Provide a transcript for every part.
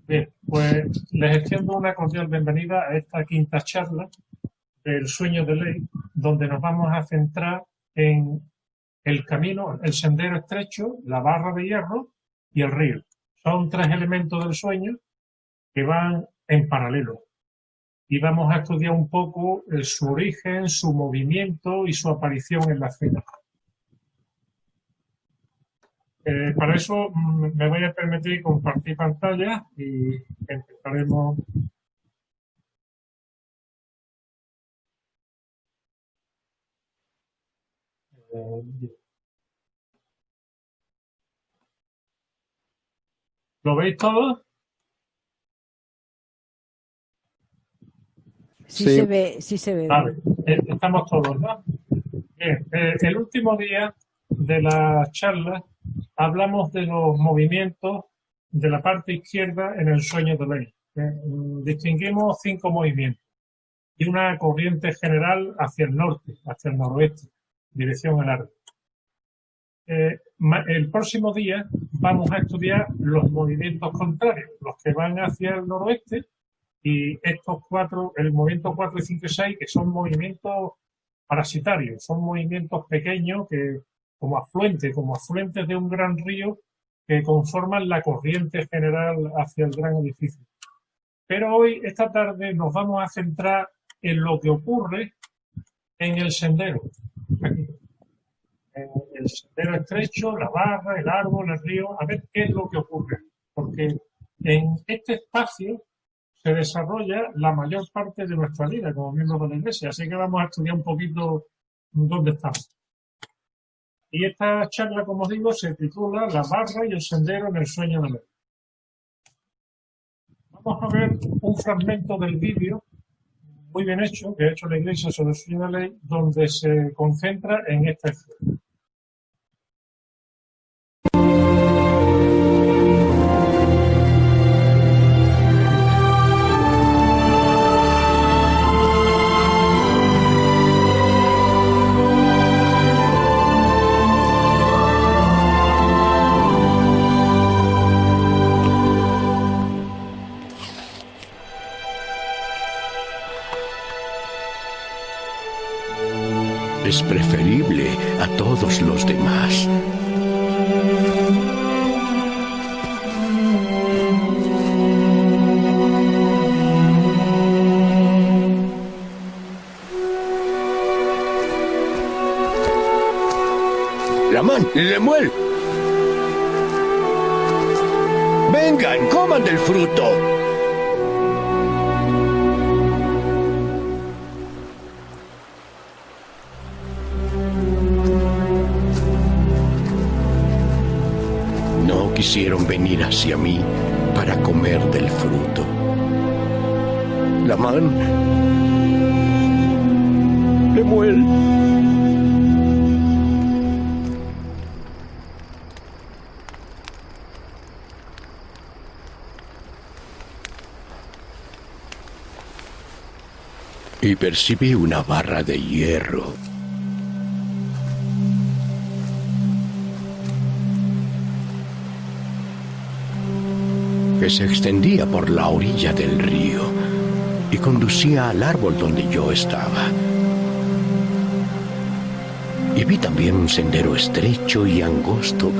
Bien, pues les extiendo una cordial bienvenida a esta quinta charla del sueño de ley, donde nos vamos a centrar en el camino, el sendero estrecho, la barra de hierro y el río. Son tres elementos del sueño que van en paralelo. Y vamos a estudiar un poco su origen, su movimiento y su aparición en la escena. Para eso me voy a permitir compartir pantalla y empezaremos. ¿Lo veis todos? Sí, sí se ve. Vale, estamos todos, ¿no? Bien, el último día de la charla hablamos de los movimientos de la parte izquierda en el sueño de ley. Distinguimos 5 movimientos y una corriente general hacia el norte, hacia el noroeste, dirección al árbol. El próximo día vamos a estudiar los movimientos contrarios, los que van hacia el noroeste, y estos 4, el movimiento 4, 5 y 6, que son movimientos parasitarios, son movimientos pequeños que como afluentes de un gran río que conforman la corriente general hacia el gran edificio. Pero hoy, esta tarde, nos vamos a centrar en lo que ocurre en el sendero. Aquí. En el sendero estrecho, la barra, el árbol, el río, a ver qué es lo que ocurre. Porque en este espacio se desarrolla la mayor parte de nuestra vida como miembros de la Iglesia. Así que vamos a estudiar un poquito dónde estamos. Y esta charla, como os digo, se titula La barra y el sendero en el sueño de ley. Vamos a ver un fragmento del vídeo muy bien hecho, que ha hecho la Iglesia sobre el sueño de ley, donde se concentra en esta escena. Es preferible a todos los demás. Lamán, Lemuel. Vengan, coman del fruto. Quisieron venir hacia mí para comer del fruto. Lamán, Lemuel. Y percibí una barra de hierro. Que se extendía por la orilla del río y conducía al árbol donde yo estaba. Y vi también un sendero estrecho y angosto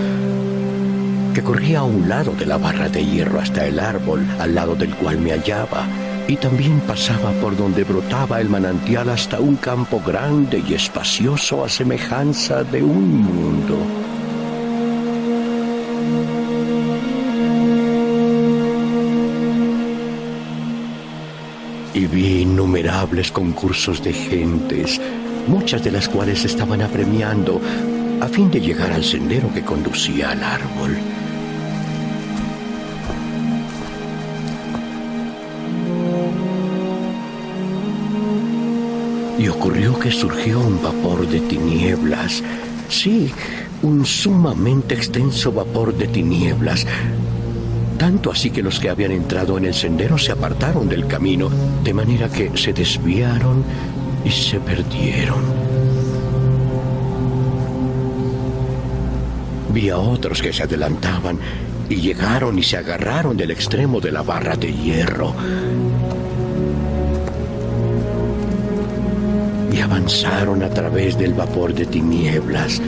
que corría a un lado de la barra de hierro hasta el árbol al lado del cual me hallaba, y también pasaba por donde brotaba el manantial hasta un campo grande y espacioso a semejanza de un mundo. Y vi innumerables concursos de gentes, muchas de las cuales estaban apremiando a fin de llegar al sendero que conducía al árbol. Y ocurrió que surgió un vapor de tinieblas, sí, un sumamente extenso vapor de tinieblas, tanto así que los que habían entrado en el sendero se apartaron del camino, de manera que se desviaron y se perdieron. Vi a otros que se adelantaban y llegaron y se agarraron del extremo de la barra de hierro. Y avanzaron a través del vapor de tinieblas,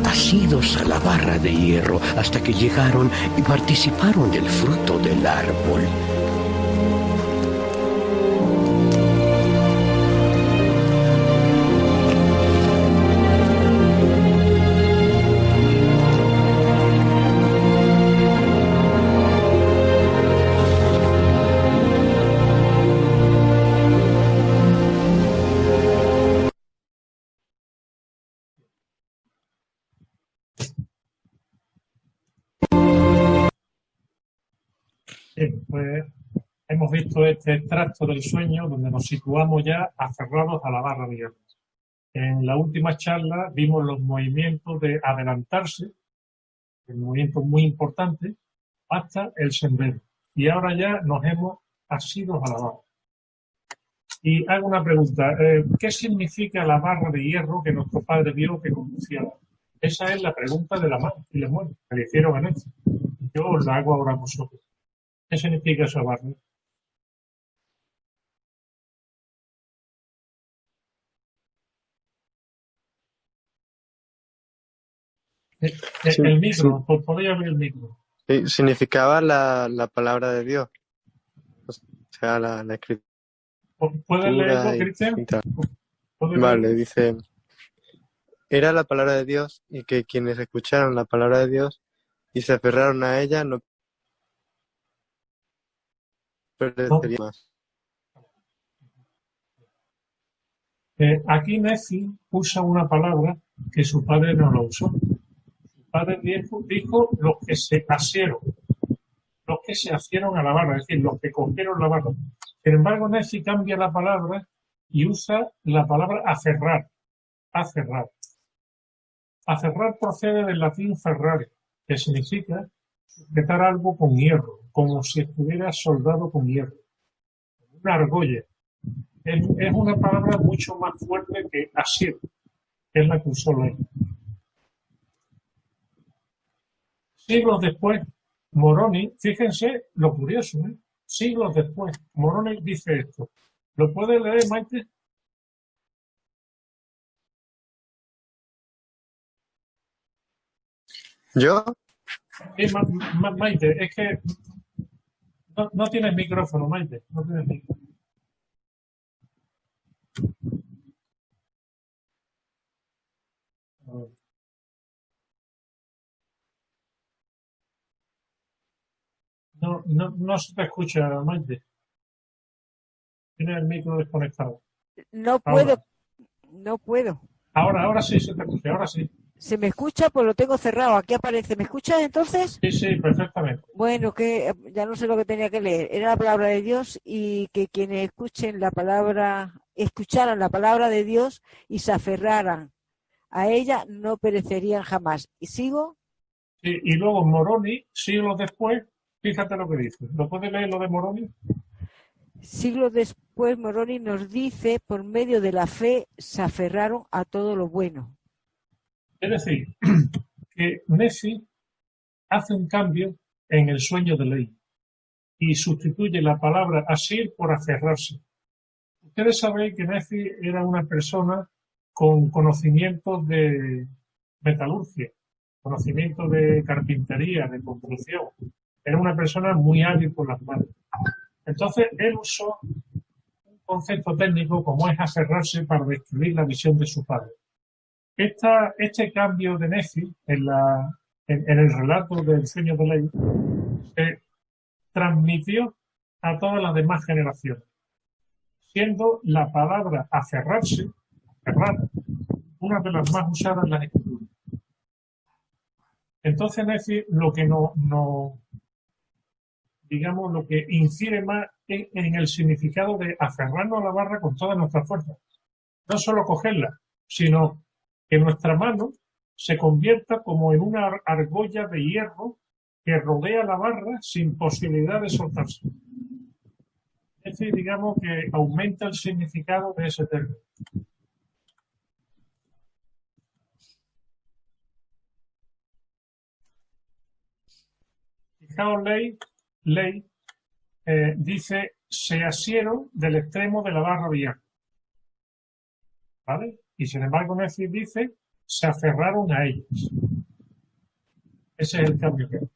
asidos a la barra de hierro, hasta que llegaron y participaron del fruto del árbol. Pues hemos visto este extracto del sueño donde nos situamos ya aferrados a la barra de hierro. En la última charla vimos los movimientos de adelantarse, el movimiento muy importante, hasta el sendero. Y ahora ya nos hemos asido a la barra. Y hago una pregunta, ¿qué significa la barra de hierro que nuestro padre vio que conducía? Esa es la pregunta de la mano y la muerte, que le hicieron a Nefi. Yo os la hago ahora a vosotros. ¿Qué significa esa barra? Sí, El micro, podría abrir el micro. sí, significaba la palabra de Dios, o sea, la escritura. ¿Puedes leerlo, Cristian? y tal. ¿Puedes Vale, leerlo? dice, era la palabra de Dios y que quienes escucharon la palabra de Dios y se aferraron a ella no perecerían más. Aquí Nefi usa una palabra que su padre no lo usó. Su padre dijo los que se asieron, los que se asieron a la barra, es decir, los que cogieron la barra. Sin embargo, Nefi cambia la palabra y usa la palabra aferrar. Aferrar. Aferrar procede del latín ferrare, que significa sujetar algo con hierro, como si estuviera soldado con hierro. Una argolla. Es una palabra mucho más fuerte que asir, que es la que usó Ley. Siglos después, Moroni, fíjense lo curioso, siglos después, Moroni dice esto. ¿Lo puede leer, Maite? ¿Yo? Maite, es que no tienes micrófono, Maite, no tienes micrófono. No se te escucha, Maite. Tienes el micro desconectado. No Ahora. puedo, no puedo. Ahora sí se te escucha, ahora sí. Se me escucha, pues lo tengo cerrado. Aquí aparece. ¿Me escuchas entonces? Sí, perfectamente. Bueno, que ya no sé lo que tenía que leer. Era la palabra de Dios y que quienes escucharan la palabra de Dios y se aferraran a ella no perecerían jamás. ¿Y sigo? Sí, y luego Moroni, siglos después, fíjate lo que dice. ¿Lo puedes leer lo de Moroni? Siglos después, Moroni nos dice, por medio de la fe se aferraron a todo lo bueno. Es decir, que Nefi hace un cambio en el sueño de Ley y sustituye la palabra asir por aferrarse. Ustedes saben que Nefi era una persona con conocimientos de metalurgia, conocimientos de carpintería, de construcción. Era una persona muy hábil con las manos. Entonces, él usó un concepto técnico como es aferrarse para describir la visión de su padre. Este cambio de Nefi en el relato del sueño de Ley se transmitió a todas las demás generaciones, siendo la palabra aferrarse, aferrar, una de las más usadas en las escrituras. Entonces Nefi lo que digamos, lo que incide más en el significado de aferrarnos a la barra con todas nuestras fuerzas. No solo cogerla, sino que nuestra mano se convierta como en una argolla de hierro que rodea la barra sin posibilidad de soltarse. Es decir, digamos que aumenta el significado de ese término. fijaos, ley dice, se asieron del extremo de la barra vial. ¿Vale? Y sin embargo, Nefi dice, se aferraron a ellos. Ese es el cambio que hay.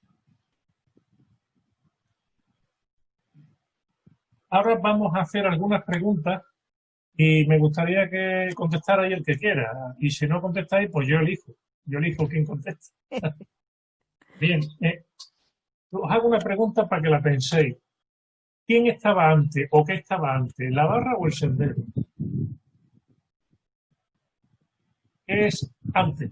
Ahora vamos a hacer algunas preguntas y me gustaría que contestara ahí el que quiera. Y si no contestáis, pues yo elijo quién conteste. Bien, os hago una pregunta para que la penséis. ¿Quién estaba antes o qué estaba antes, la barra o el sendero? ¿Qué es antes?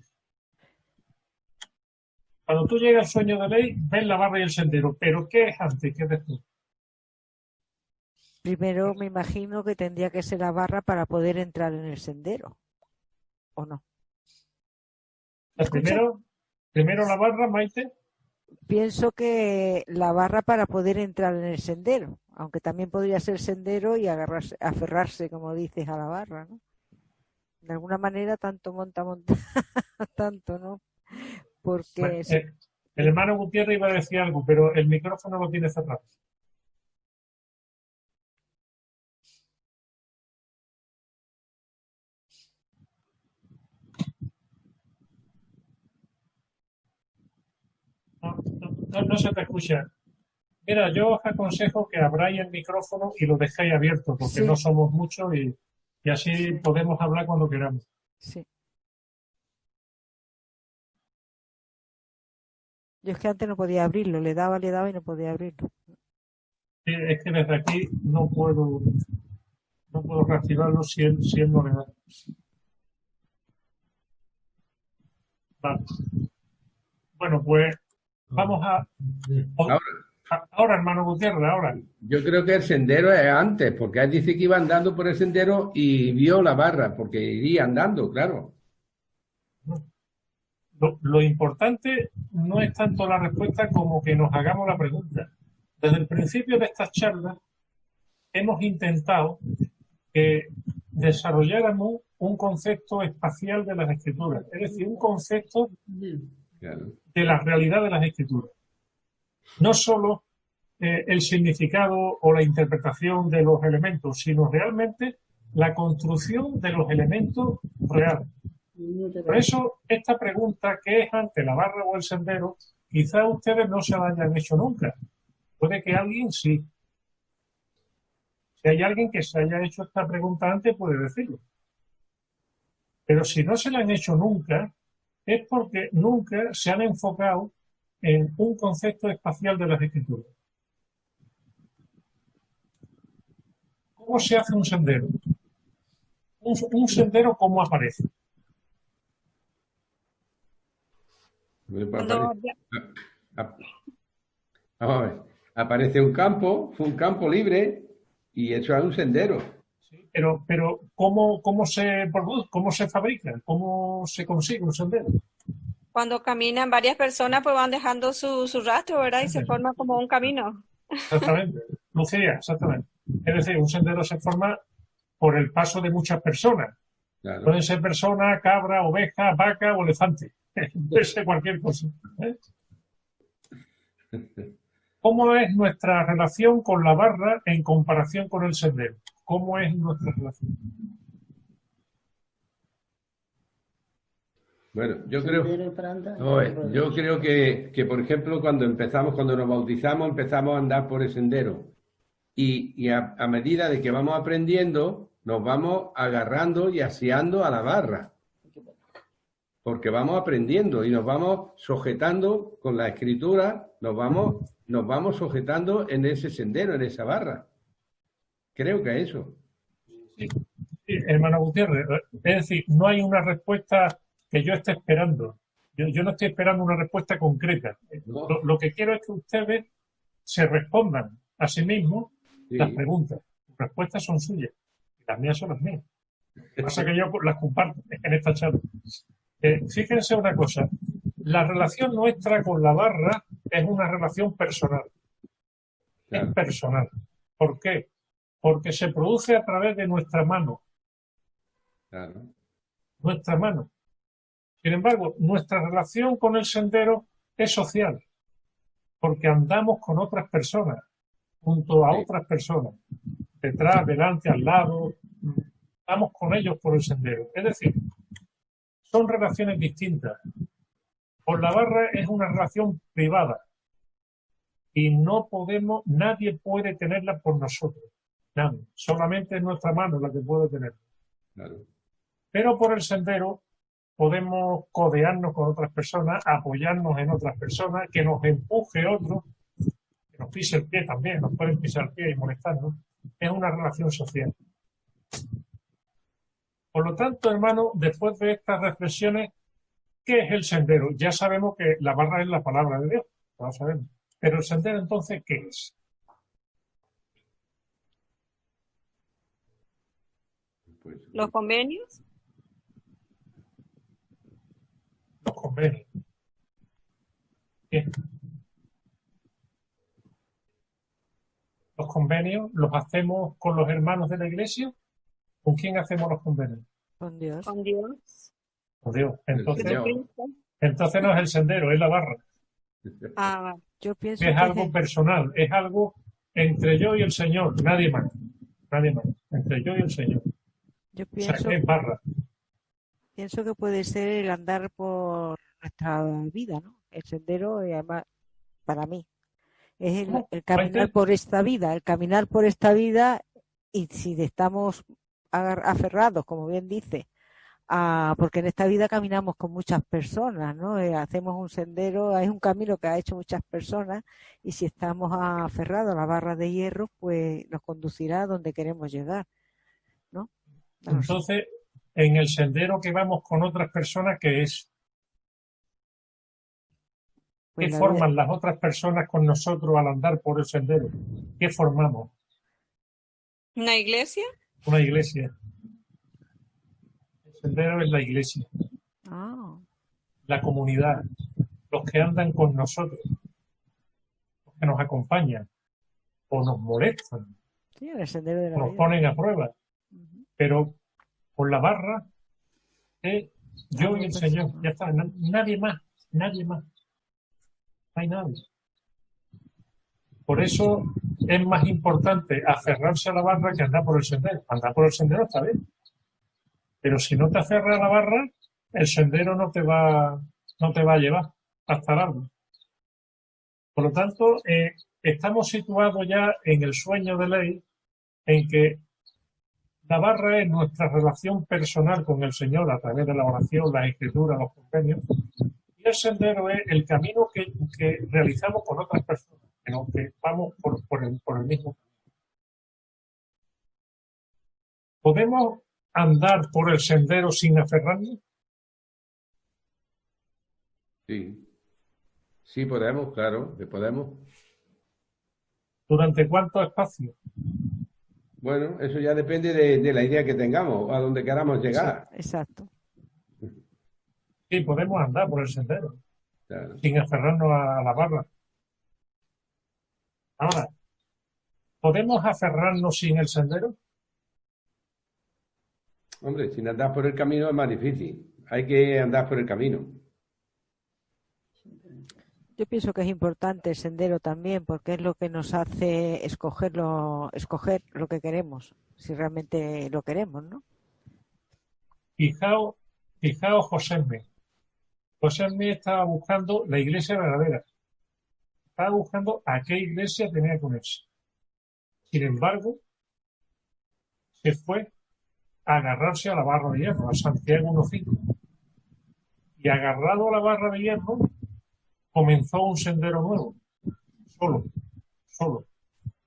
Cuando tú llegas al sueño de ley, ves la barra y el sendero, pero ¿qué es antes? ¿Qué es después? Primero me imagino que tendría que ser la barra para poder entrar en el sendero, ¿o no? Primero la barra, Maite. Pienso que la barra para poder entrar en el sendero, aunque también podría ser sendero y aferrarse, como dices, a la barra, ¿no? De alguna manera, tanto monta, tanto, ¿no? Porque Bueno, el hermano Gutiérrez iba a decir algo, pero el micrófono lo tiene cerrado. No se te escucha. Mira, yo os aconsejo que abráis el micrófono y lo dejéis abierto, porque sí. no somos muchos y así Sí. podemos hablar cuando queramos. Sí. Yo es que antes no podía abrirlo, le daba y no podía abrirlo. Es que desde aquí no puedo reactivarlo si él no le da. Vale. Bueno, pues vamos a... Ahora, hermano Gutiérrez, ahora. Yo creo que el sendero es antes, porque él dice que iba andando por el sendero y vio la barra, porque iría andando, claro. Lo importante no es tanto la respuesta como que nos hagamos la pregunta. Desde el principio de estas charlas hemos intentado que desarrolláramos un concepto espacial de las escrituras, es decir, un concepto Claro. de la realidad de las escrituras. No solo el significado o la interpretación de los elementos, sino realmente la construcción de los elementos reales. Por eso, esta pregunta, ¿qué es antes, la barra o el sendero? Quizás ustedes no se la hayan hecho nunca. Puede que alguien sí. Si hay alguien que se haya hecho esta pregunta antes, puede decirlo. Pero si no se la han hecho nunca, es porque nunca se han enfocado en un concepto espacial de las escrituras. ¿Cómo se hace un sendero? Un sendero, ¿cómo aparece? Vamos a ver. Aparece un campo libre, y eso es un sendero. Sí, pero ¿cómo se produce? ¿Cómo se fabrica? ¿Cómo se consigue un sendero? Cuando caminan varias personas, pues van dejando su rastro, ¿verdad? Y se forma como un camino. Exactamente. Lucía, exactamente. Es decir, un sendero se forma por el paso de muchas personas. Claro. Pueden ser personas, cabra, oveja, vaca o elefante. Puede ser cualquier cosa. ¿Cómo es nuestra relación con la barra en comparación con el sendero? ¿Cómo es nuestra relación? Bueno, yo creo que, por ejemplo, cuando nos bautizamos, empezamos a andar por el sendero. Y a medida de que vamos aprendiendo, nos vamos agarrando y aseando a la barra. Porque vamos aprendiendo y nos vamos sujetando con la escritura, nos vamos sujetando en ese sendero, en esa barra. Creo que eso. Sí, hermano Gutiérrez, es decir, no hay una respuesta que yo esté esperando. Yo no estoy esperando una respuesta concreta. No. Lo que quiero es que ustedes se respondan a sí mismos las preguntas. Las respuestas son suyas y las mías son las mías. Lo que pasa es que yo las comparto en esta charla. Fíjense una cosa, la relación nuestra con la barra es una relación personal. Claro. Es personal. ¿Por qué? Porque se produce a través de nuestra mano. Claro. Nuestra mano. Sin embargo, nuestra relación con el sendero es social. porque andamos con otras personas, junto a otras personas, detrás, delante, al lado, vamos con ellos por el sendero. Es decir, son relaciones distintas. Por la barra es una relación privada y nadie puede tenerla por nosotros. Nadie. Solamente es nuestra mano la que puede tenerla. Claro. Pero por el sendero podemos codearnos con otras personas, apoyarnos en otras personas, que nos empuje otro, que nos pise el pie también, nos pueden pisar el pie y molestarnos. Es una relación social. Por lo tanto, hermano, después de estas reflexiones, ¿qué es el sendero? Ya sabemos que la barra es la palabra de Dios, lo sabemos. Pero el sendero, entonces, ¿qué es? Pues, Los convenios. Los convenios. Bien. Los convenios los hacemos con los hermanos de la iglesia. ¿Con quién hacemos los convenios? Con Dios. Con Dios. Con Dios. Entonces, Señor. entonces no es el sendero, es la barra. Ah, vale. Yo pienso Es que algo personal, es algo entre yo y el Señor, nadie más. Nadie más. Entre yo y el Señor. yo O sea, pienso, es barra. pienso que puede ser el andar por nuestra vida, ¿no? El sendero, y además, para mí, es el caminar por esta vida, y si estamos aferrados, como bien dice, porque en esta vida caminamos con muchas personas, ¿no? Hacemos un sendero, es un camino que ha hecho muchas personas, y si estamos aferrados a la barra de hierro, pues nos conducirá a donde queremos llegar, ¿no? No lo sé. Entonces, en el sendero que vamos con otras personas, ¿qué es? Pues ¿Qué la forman las otras personas con nosotros al andar por el sendero? ¿Qué formamos? ¿Una iglesia? Una iglesia. El sendero es la iglesia, Ah, la comunidad, los que andan con nosotros, los que nos acompañan, o nos molestan, sí, el sendero de o la nos vida. ponen a prueba. Ujú. Pero por la barra es yo Algo y el personal. Señor. Ya está, nadie más, nadie más. No hay nadie. Por eso es más importante aferrarse a la barra que andar por el sendero. Andar por el sendero está bien. Pero si no te aferras a la barra, el sendero no te va a llevar hasta el árbol. Por lo tanto, estamos situados ya en el sueño de ley en que la barra es nuestra relación personal con el Señor a través de la oración, la escritura, los convenios. Y el sendero es el camino que realizamos con otras personas, en el que vamos por el mismo. ¿Podemos andar por el sendero sin aferrarnos? Sí. Sí podemos, claro, que podemos. ¿Durante cuánto espacio? Bueno, eso ya depende de la idea que tengamos, a donde queramos llegar. Exacto. Sí, podemos andar por el sendero Claro. sin aferrarnos a la barra. Ahora, ¿podemos aferrarnos sin el sendero? Hombre, sin andar por el camino es más difícil. Hay que andar por el camino. Yo pienso que es importante el sendero también, porque es lo que nos hace escoger lo que queremos, si realmente lo queremos, ¿no? Fijaos Joséme. Joséme estaba buscando la iglesia verdadera. Estaba buscando a qué iglesia tenía que unirse. Sin embargo, se fue a agarrarse a la barra de hierro, a Santiago 1.5. Y agarrado a la barra de hierro, comenzó un sendero nuevo. Solo.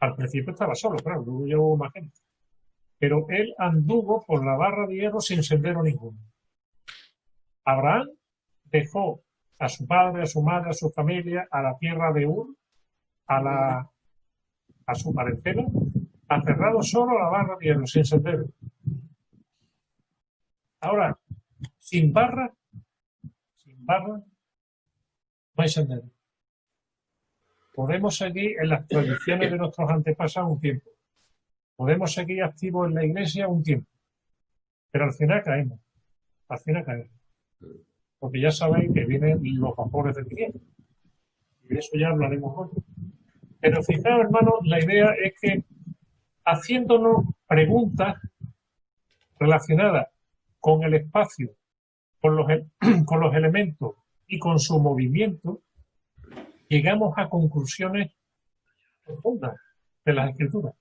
Al principio estaba solo, claro, luego llevó más gente. Pero él anduvo por la barra de hierro sin sendero ninguno. Abraham dejó a su padre, a su madre, a su familia, a la tierra de Ur, a su parentela, aferrado solo a la barra de hierro, sin sendero. Ahora, sin barra, no hay sendero. Podemos seguir en las tradiciones de nuestros antepasados un tiempo. Podemos seguir activos en la iglesia un tiempo. Pero al final caemos. Porque ya sabéis que vienen los vapores del tiempo. Y de eso ya hablaremos hoy. Pero fijaos, hermanos, la idea es que haciéndonos preguntas relacionadas con el espacio, con con los elementos y con su movimiento, llegamos a conclusiones profundas de las escrituras.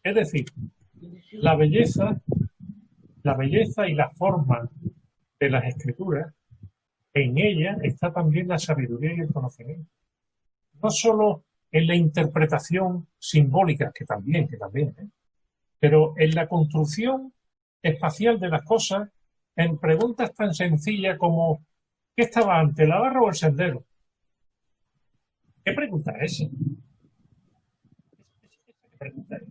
Es decir, la belleza y la forma de las escrituras, en ella está también la sabiduría y el conocimiento. No solo en la interpretación simbólica, que también, pero en la construcción espacial de las cosas, en preguntas tan sencillas como ¿qué estaba antes, la barra o el sendero? ¿Qué pregunta es esa? ¿Qué pregunta es?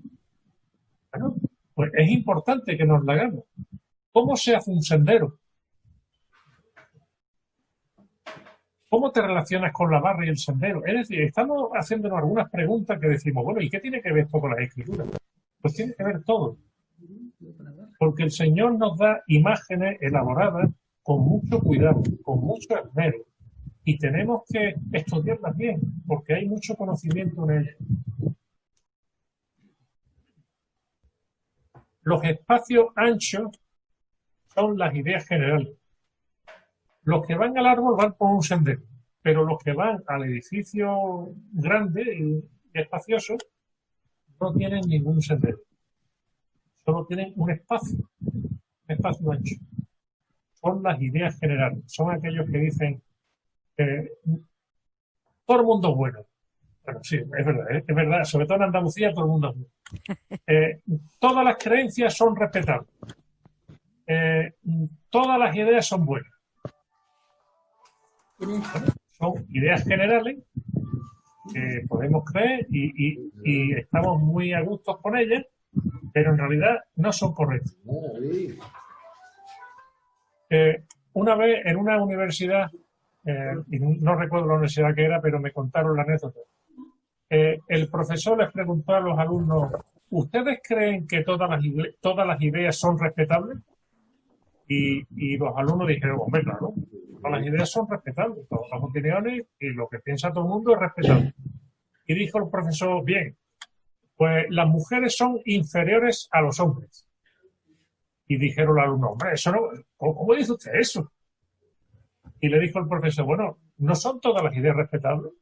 Bueno, pues es importante que nos la hagamos. ¿Cómo se hace un sendero? ¿Cómo te relacionas con la barra y el sendero? Es decir, estamos haciéndonos algunas preguntas que decimos, bueno, ¿y qué tiene que ver esto con las escrituras? Pues tiene que ver todo. Porque el Señor nos da imágenes elaboradas con mucho cuidado, con mucho esmero. Y tenemos que estudiarlas bien, porque hay mucho conocimiento en ellas. Los espacios anchos son las ideas generales. Los que van al árbol van por un sendero, pero los que van al edificio grande y espacioso no tienen ningún sendero. Solo tienen un espacio ancho. Son las ideas generales. Son aquellos que dicen todo el mundo es bueno. Bueno, sí, es verdad. Sobre todo en Andalucía todo el mundo es bueno. Todas las creencias son respetables. Todas las ideas son buenas. Son ideas generales que podemos creer y estamos muy a gusto con ellas, pero en realidad no son correctas. Una vez en una universidad, y no recuerdo la universidad que era, pero me contaron la anécdota. El profesor les preguntó a los alumnos, ¿ustedes creen que todas las ideas son respetables? Y los alumnos dijeron, hombre, claro, todas las ideas son respetables, todas las opiniones y lo que piensa todo el mundo es respetable. Y dijo el profesor, bien, pues las mujeres son inferiores a los hombres. Y dijeron los alumnos, hombre, eso no, ¿cómo dice usted eso? Y le dijo el profesor, bueno, ¿no son todas las ideas respetables?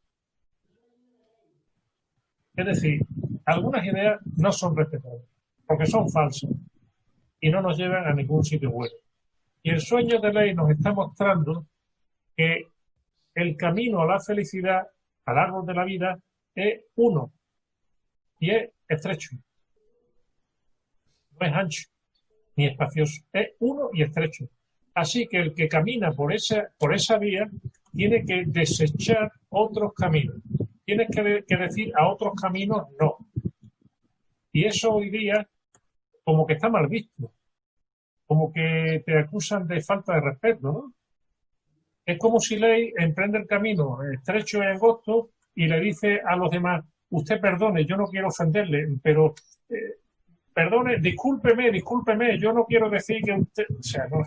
Es decir, algunas ideas no son respetables, porque son falsas y no nos llevan a ningún sitio bueno. Y el sueño de ley nos está mostrando que el camino a la felicidad, al árbol de la vida, es uno y es estrecho. No es ancho ni espacioso, es uno y estrecho. Así que el que camina por esa vía tiene que desechar otros caminos. Tiene que decir a otros caminos no. Y eso hoy día como que está mal visto. Como que te acusan de falta de respeto, ¿no? Es como si Ley emprende el camino estrecho y angosto y le dice a los demás, usted perdone, yo no quiero ofenderle, pero perdone, discúlpeme, yo no quiero decir que usted... O sea, no.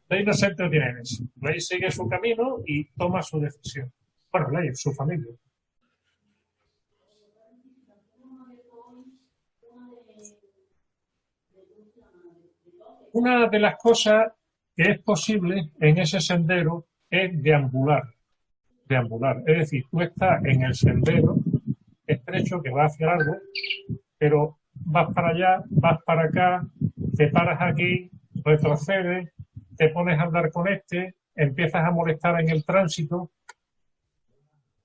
Ley no se entretiene en eso. Ley sigue su camino y toma su decisión. Bueno, Ley, su familia. Una de las cosas que es posible en ese sendero es deambular. Es decir, tú estás en el sendero estrecho que va hacia el árbol, pero vas para allá, vas para acá, te paras aquí, retrocedes, te pones a hablar con empiezas a molestar en el tránsito.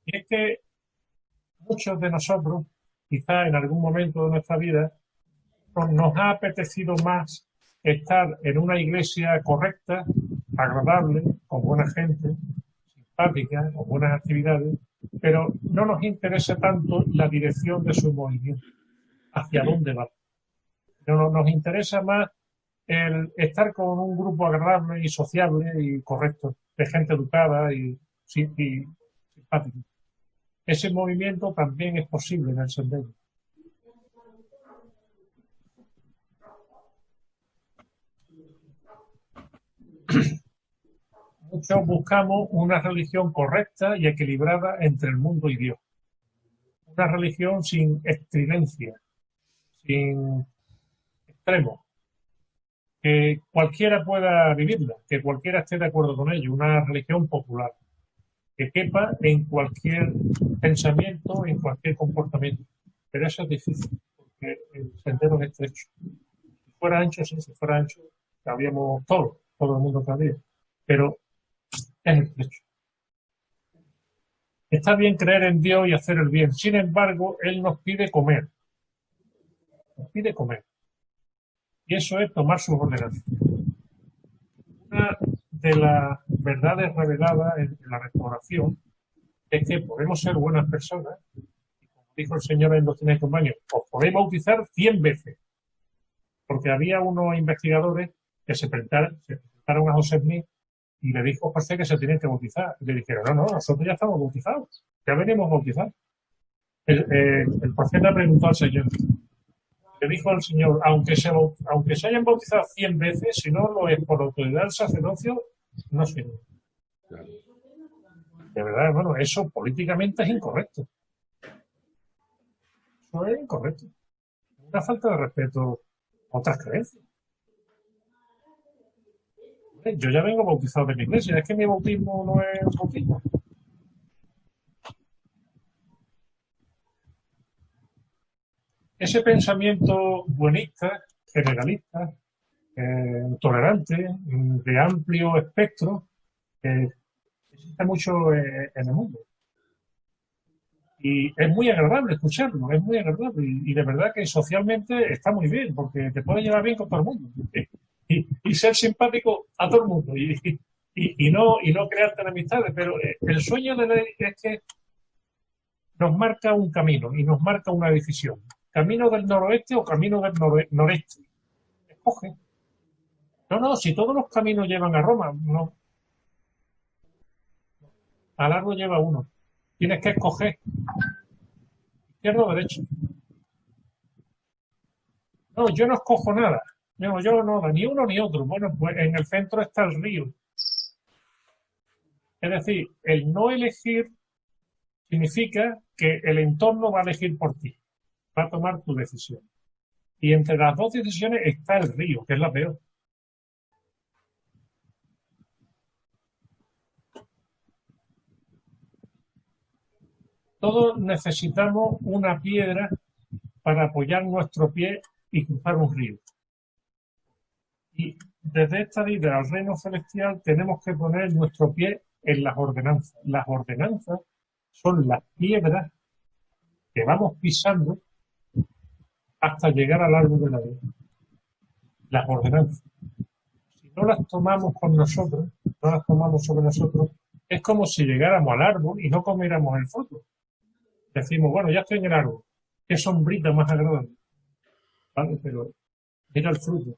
Y es que muchos de nosotros, quizá en algún momento de nuestra vida, nos ha apetecido más estar en una iglesia correcta, agradable, con buena gente, simpática, con buenas actividades, pero no nos interesa tanto la dirección de su movimiento, hacia dónde va. No nos interesa más el estar con un grupo agradable y sociable y correcto, de gente educada y simpática. Ese movimiento también es posible en el sendero. Muchos buscamos una religión correcta y equilibrada entre el mundo y Dios. Una religión sin estridencia, sin extremos, que cualquiera pueda vivirla, que cualquiera esté de acuerdo con ello. Una religión popular, que quepa en cualquier pensamiento, en cualquier comportamiento. Pero eso es difícil, porque el sendero es estrecho. Si fuera ancho, sí, si fuera ancho, cabíamos todos, todo el mundo cabía. Pero es estrecho. Está bien creer en Dios y hacer el bien. Sin embargo, Él nos pide comer. Nos pide comer. Y eso es tomar sus ordenanzas. Una de las verdades reveladas en la restauración es que podemos ser buenas personas. Y como dijo el Señor en Doctrina y Convenios, os podéis bautizar 100 veces. Porque había unos investigadores que se presentaron a José Smith y le dijo José que se tenían que bautizar. Y le dijeron, no, nosotros ya estamos bautizados, ya venimos bautizados. El profeta preguntó al Señor, le dijo al Señor, aunque se hayan bautizado 100 veces, si no lo es por autoridad del sacerdocio, no sirve. De verdad, hermano, eso políticamente es incorrecto. Eso es incorrecto. Una falta de respeto a otras creencias. Yo ya vengo bautizado de mi iglesia, es que mi bautismo no es un bautismo. Ese pensamiento buenista, generalista, tolerante, de amplio espectro, existe mucho en el mundo. Y es muy agradable escucharlo, es muy agradable. Y de verdad que socialmente está muy bien, porque te puede llevar bien con todo el mundo. Y ser simpático a todo el mundo. Y no crearte enemistades. Pero el sueño de ley es que nos marca un camino y nos marca una decisión. Camino del noroeste o camino del noreste. Escoge. No, si todos los caminos llevan a Roma, no. A largo lleva uno. Tienes que escoger. Izquierda o derecha. No, yo no escojo nada. Yo no, ni uno ni otro. Bueno, pues en el centro está el río. Es decir, el no elegir significa que el entorno va a elegir por ti. Va a tomar tu decisión. Y entre las dos decisiones está el río, que es la peor. Todos necesitamos una piedra para apoyar nuestro pie y cruzar un río. Y desde esta vida al reino celestial tenemos que poner nuestro pie en las ordenanzas. Las ordenanzas son las piedras que vamos pisando hasta llegar al árbol de la vida. Las ordenanzas. Si no las tomamos con nosotros, no las tomamos sobre nosotros, es como si llegáramos al árbol y no comiéramos el fruto. Decimos, bueno, ya estoy en el árbol. Qué sombrita más agradable. ¿Vale? Pero mira el fruto.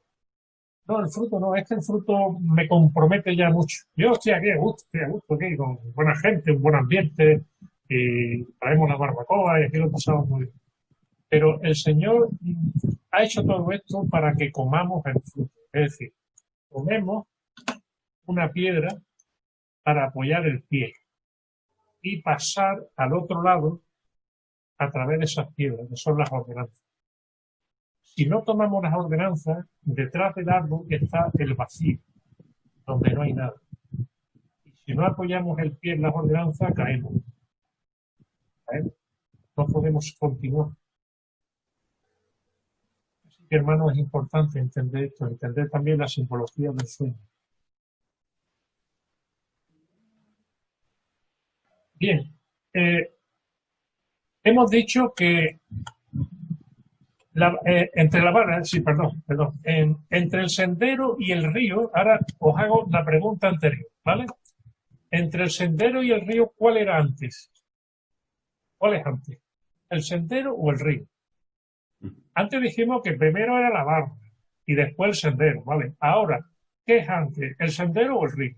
No, el fruto no, es que el fruto me compromete ya mucho. Yo estoy aquí a gusto, aquí con buena gente, un buen ambiente, y traemos la barbacoa y aquí lo pasamos muy bien. Pero el Señor ha hecho todo esto para que comamos el fruto. Es decir, comemos una piedra para apoyar el pie y pasar al otro lado a través de esas piedras, que son las ordenanzas. Si no tomamos las ordenanzas, detrás del árbol está el vacío, donde no hay nada. Y si no apoyamos el pie en las ordenanzas, caemos. No podemos continuar. Así que, hermanos, es importante entender esto, entender también la simbología del sueño. Bien, hemos dicho que entre el sendero y el río, ahora os hago la pregunta anterior, ¿vale? Entre el sendero y el río, ¿cuál era antes? ¿Cuál es antes? ¿El sendero o el río? Antes dijimos que primero era la barra y después el sendero, ¿vale? Ahora, ¿qué es antes? ¿El sendero o el río?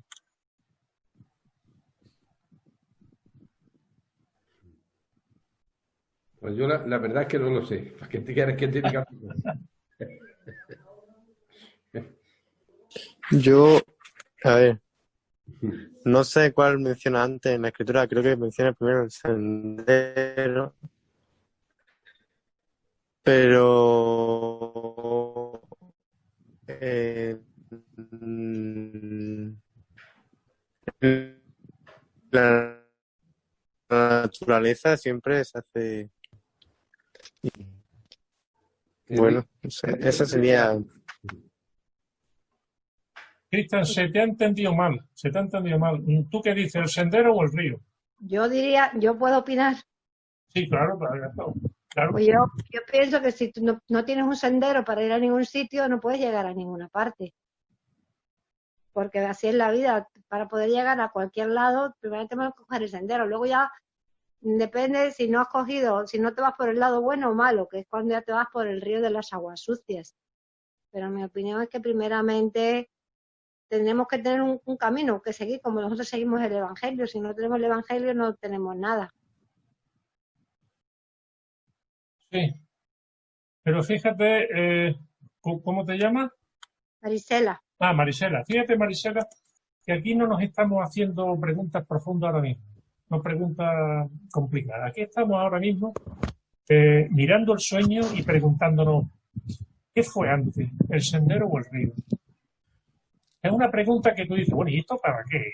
Pues yo la verdad es que no lo sé. ¿Para qué te quieres que te diga? Yo, a ver, No sé cuál menciona antes en la escritura, creo que menciona primero el sendero, pero mm, la naturaleza siempre se hace. Bueno, no sé, esa sería. Cristian, se te ha entendido mal, se te ha entendido mal. ¿Tú qué dices, el sendero o el río? Yo diría, yo puedo opinar. Sí, claro, claro. Pues yo pienso que si tú no tienes un sendero para ir a ningún sitio, no puedes llegar a ninguna parte. Porque así es la vida. Para poder llegar a cualquier lado, primero tenemos que coger el sendero. Luego ya depende si no has cogido, si no te vas por el lado bueno o malo, que es cuando ya te vas por el río de las aguas sucias. Pero mi opinión es que primeramente tenemos que tener un camino que seguir, como nosotros seguimos el Evangelio. Si no tenemos el Evangelio, no tenemos nada. Sí, pero fíjate, ¿cómo te llamas? Marisela. Ah, Marisela. Fíjate, Marisela, que aquí no nos estamos haciendo preguntas profundas ahora mismo, no preguntas complicadas. Aquí estamos ahora mismo mirando el sueño y preguntándonos, ¿qué fue antes, el sendero o el río? Es una pregunta que tú dices, bueno, ¿y esto para qué?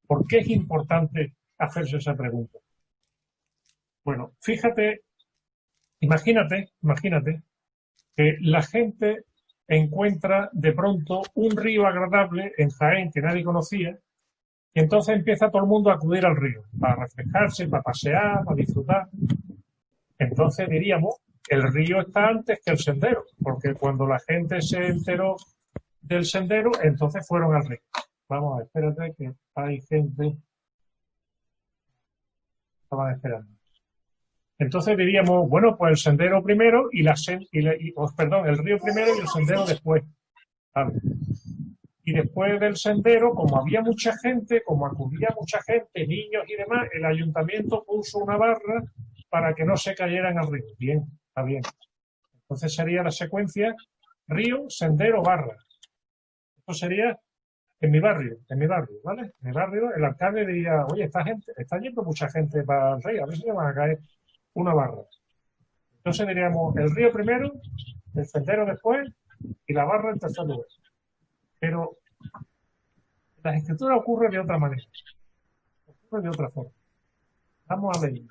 ¿Por qué es importante hacerse esa pregunta? Bueno, fíjate, imagínate que la gente encuentra de pronto un río agradable en Jaén que nadie conocía y entonces empieza todo el mundo a acudir al río para refrescarse, para pasear, para disfrutar. Entonces diríamos, el río está antes que el sendero, porque cuando la gente se enteró del sendero, entonces fueron al río. Vamos a ver, espérate que hay gente. Estaban esperando. Entonces diríamos, bueno, pues el sendero primero y el río primero y el sendero después. ¿Vale? Y después del sendero, como había mucha gente, como acudía mucha gente, niños y demás, el ayuntamiento puso una barra para que no se cayeran al río. Bien, está bien. Entonces sería la secuencia río, sendero, barra. Esto sería en mi barrio, ¿vale? En mi barrio el alcalde diría, oye, está yendo mucha gente para el río, a ver si le van a caer una barra. Entonces diríamos el río primero, el sendero después y la barra en tercer lugar. Pero en las escrituras ocurre de otra manera, ocurre de otra forma. Vamos a leer.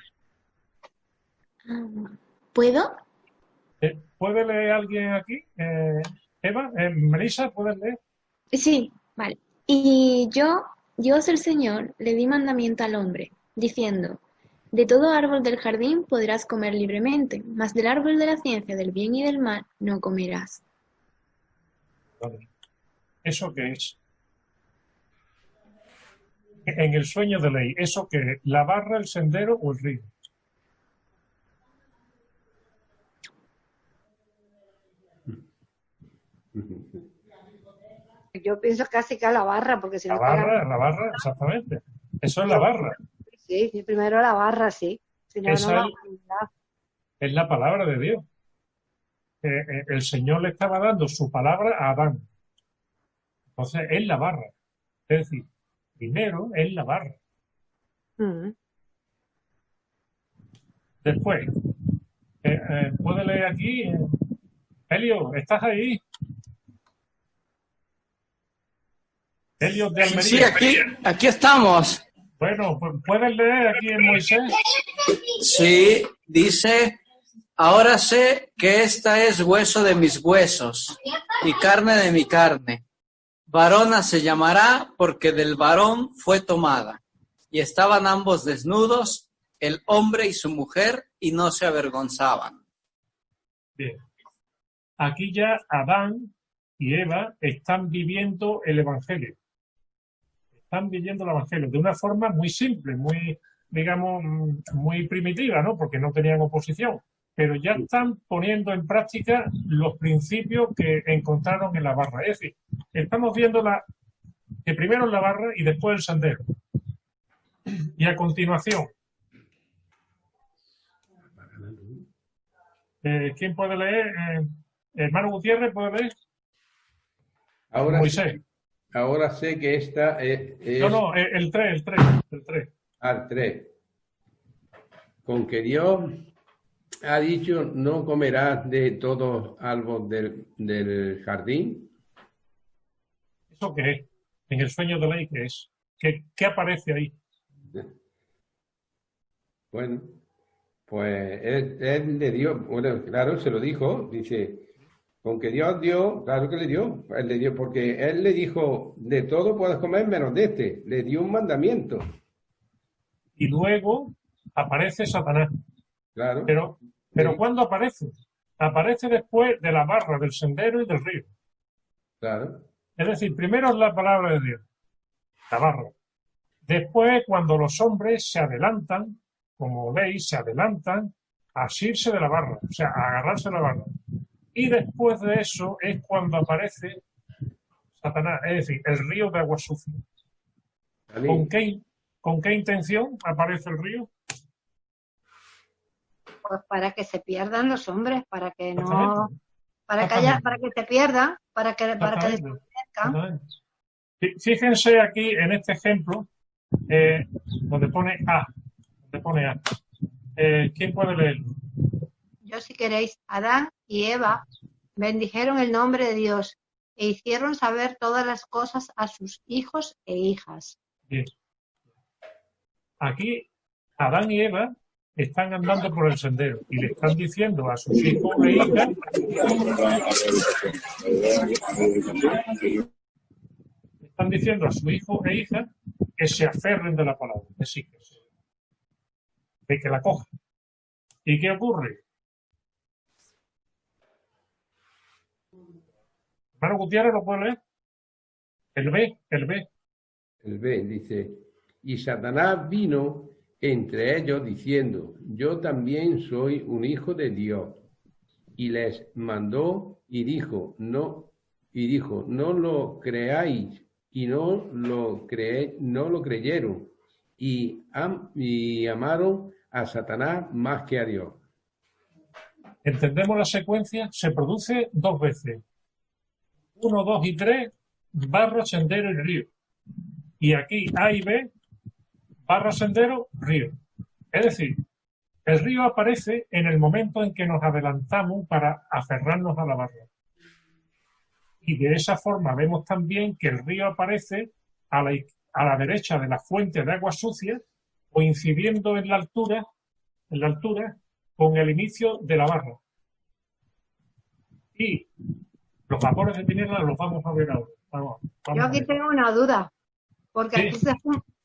¿Puedo? ¿Puede leer alguien aquí? Eva, Melissa, ¿puedes leer? Sí, vale. Y yo, Dios el Señor, le di mandamiento al hombre, diciendo, de todo árbol del jardín podrás comer libremente, mas del árbol de la ciencia del bien y del mal no comerás. Vale. ¿Eso qué es? En el sueño de ley, ¿eso qué es? ¿La barra, el sendero o el río? Yo pienso casi que a la barra, porque si La no barra, exactamente. Eso es la barra. Sí, primero la barra, sí. Si no, Esa no es la palabra de Dios. El Señor le estaba dando su palabra a Adán. Entonces, es la barra. Es decir, primero es la barra. Después, ¿puede leer aquí? Helio, ¿estás ahí? Helio de Almería. Sí, aquí estamos. Bueno, pues ¿puedes leer aquí en Moisés? Sí, dice, ahora sé que esta es hueso de mis huesos y carne de mi carne. Varona se llamará porque del varón fue tomada. Y estaban ambos desnudos, el hombre y su mujer, y no se avergonzaban. Bien. Aquí ya Adán y Eva están viviendo el Evangelio. Están viviendo el Evangelio de una forma muy simple, muy, digamos, muy primitiva, ¿no? Porque no tenían oposición. Pero ya están poniendo en práctica los principios que encontraron en la barra. Es decir, estamos viendo que primero en la barra y después el sendero. Y a continuación, ¿quién puede leer? Hermano Gutiérrez, ¿puede leer? Ahora Moisés. sí, ahora sé que esta es No, el 3. al 3. Con que Dios ha dicho no comerás de todo árbol del jardín. ¿Eso qué es? En el sueño de ley, ¿qué es? ¿Qué aparece ahí? Bueno, pues él le dio, bueno, claro, se lo dijo, dice, con que Dios dio, claro que le dio, él le dio, porque él le dijo, de todo puedes comer menos de este, le dio un mandamiento. Y luego aparece Satanás. Claro. Pero Sí. ¿cuándo aparece? Aparece después de la barra, del sendero y del río. Claro. Es decir, primero es la palabra de Dios, la barra. Después, cuando los hombres se adelantan, como veis, se adelantan a asirse de la barra, o sea, a agarrarse de la barra. Y después de eso es cuando aparece Satanás, es decir, el río de agua sucia. ¿Con qué intención aparece el río? Pues para que se pierdan los hombres, para que no, Exactamente. para que se pierdan, para que desaparezcan. Exactamente. Fíjense aquí en este ejemplo, donde pone A. ¿Quién puede leerlo? Yo, si queréis, Adán y Eva bendijeron el nombre de Dios e hicieron saber todas las cosas a sus hijos e hijas. Bien. Aquí Adán y Eva están andando por el sendero y le están diciendo a sus hijos e hijas, que se aferren de la palabra, es decir, de que la cojan. ¿Y qué ocurre? Hermano Gutiérrez, ¿lo puede leer? El B. El B dice, y Satanás vino entre ellos diciendo, yo también soy un hijo de Dios. Y les mandó y dijo, no lo creáis, y no lo creyeron, y amaron a Satanás más que a Dios. ¿Entendemos la secuencia? Se produce dos veces. 1, 2 y 3, barra, sendero y río. Y aquí A y B, barra, sendero, río. Es decir, el río aparece en el momento en que nos adelantamos para aferrarnos a la barra. Y de esa forma vemos también que el río aparece a la derecha de la fuente de agua sucia, coincidiendo en la altura con el inicio de la barra. Y los vapores de tinieblas los vamos a ver ahora. Yo aquí tengo una duda, porque sí.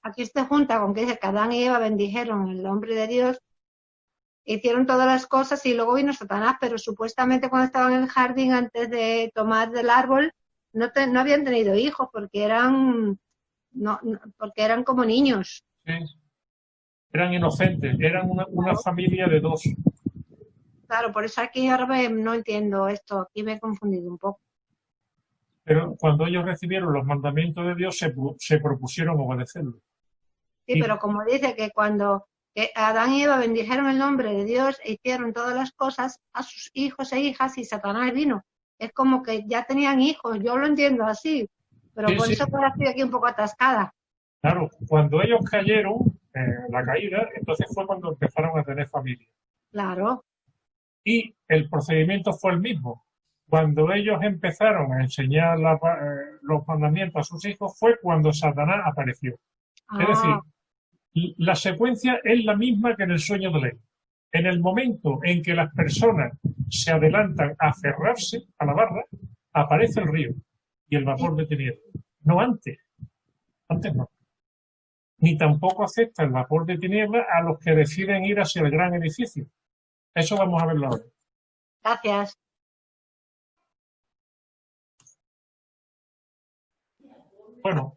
aquí se junta con que dice que Adán y Eva bendijeron el nombre de Dios, hicieron todas las cosas y luego vino Satanás, pero supuestamente cuando estaban en el jardín antes de tomar del árbol no habían tenido hijos porque eran como niños. Sí. Eran inocentes, eran una familia de dos. Claro, por eso aquí ahora no entiendo esto, aquí me he confundido un poco. Pero cuando ellos recibieron los mandamientos de Dios, se propusieron obedecerlos. Sí, pero como dice que cuando Adán y Eva bendijeron el nombre de Dios e hicieron todas las cosas a sus hijos e hijas y Satanás vino. Es como que ya tenían hijos, yo lo entiendo así, pero sí, por eso estoy aquí un poco atascada. Claro, cuando ellos cayeron, la caída, entonces fue cuando empezaron a tener familia. Claro. Y el procedimiento fue el mismo. Cuando ellos empezaron a enseñar los mandamientos a sus hijos fue cuando Satanás apareció. Es decir, la secuencia es la misma que en el sueño de ley. En el momento en que las personas se adelantan a aferrarse a la barra, aparece el río y el vapor de tinieblas. No antes. Antes no. Ni tampoco acepta el vapor de tinieblas a los que deciden ir hacia el gran edificio. Eso vamos a verlo ahora. Gracias. Bueno,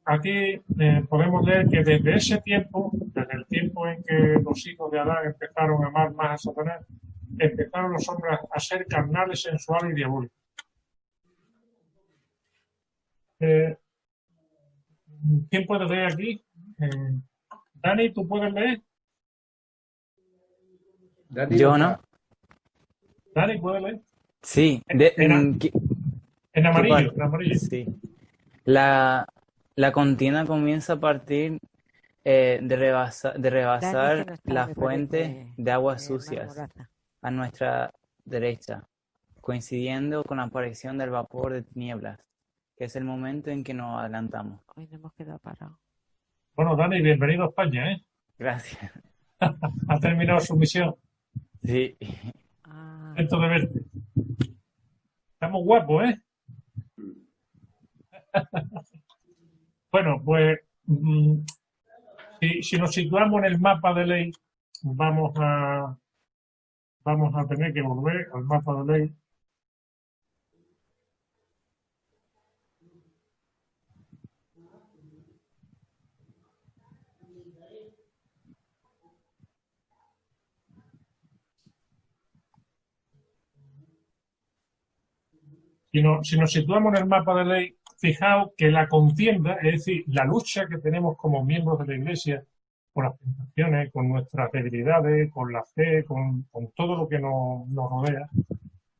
aquí podemos leer que desde ese tiempo, desde el tiempo en que los hijos de Adán empezaron a amar más a Satanás, empezaron los hombres a ser carnales, sensuales y diabólicos. ¿Quién puede leer aquí? Dani, ¿tú puedes leer? Yo no. Dani, ¿puedes leer? Sí. En que amarillo, en amarillo. sí. La contienda comienza a partir de rebasar Dani, que no está, la me fuente parece, de aguas hermano sucias Moraza. a nuestra derecha, coincidiendo con la aparición del vapor de tinieblas, que es el momento en que nos adelantamos. Hoy no hemos quedado parados. Bueno, Dani, bienvenido a España, ¿eh? Gracias. Ha terminado su misión. Sí. Ah, Contento de verte. Estamos guapos, ¿eh? Bueno, pues si nos situamos en el mapa de ley, vamos a tener que volver al mapa de ley. Si nos situamos en el mapa de ley, fijaos que la contienda, es decir, la lucha que tenemos como miembros de la Iglesia con las tentaciones, con nuestras debilidades, con la fe, con todo lo que nos rodea,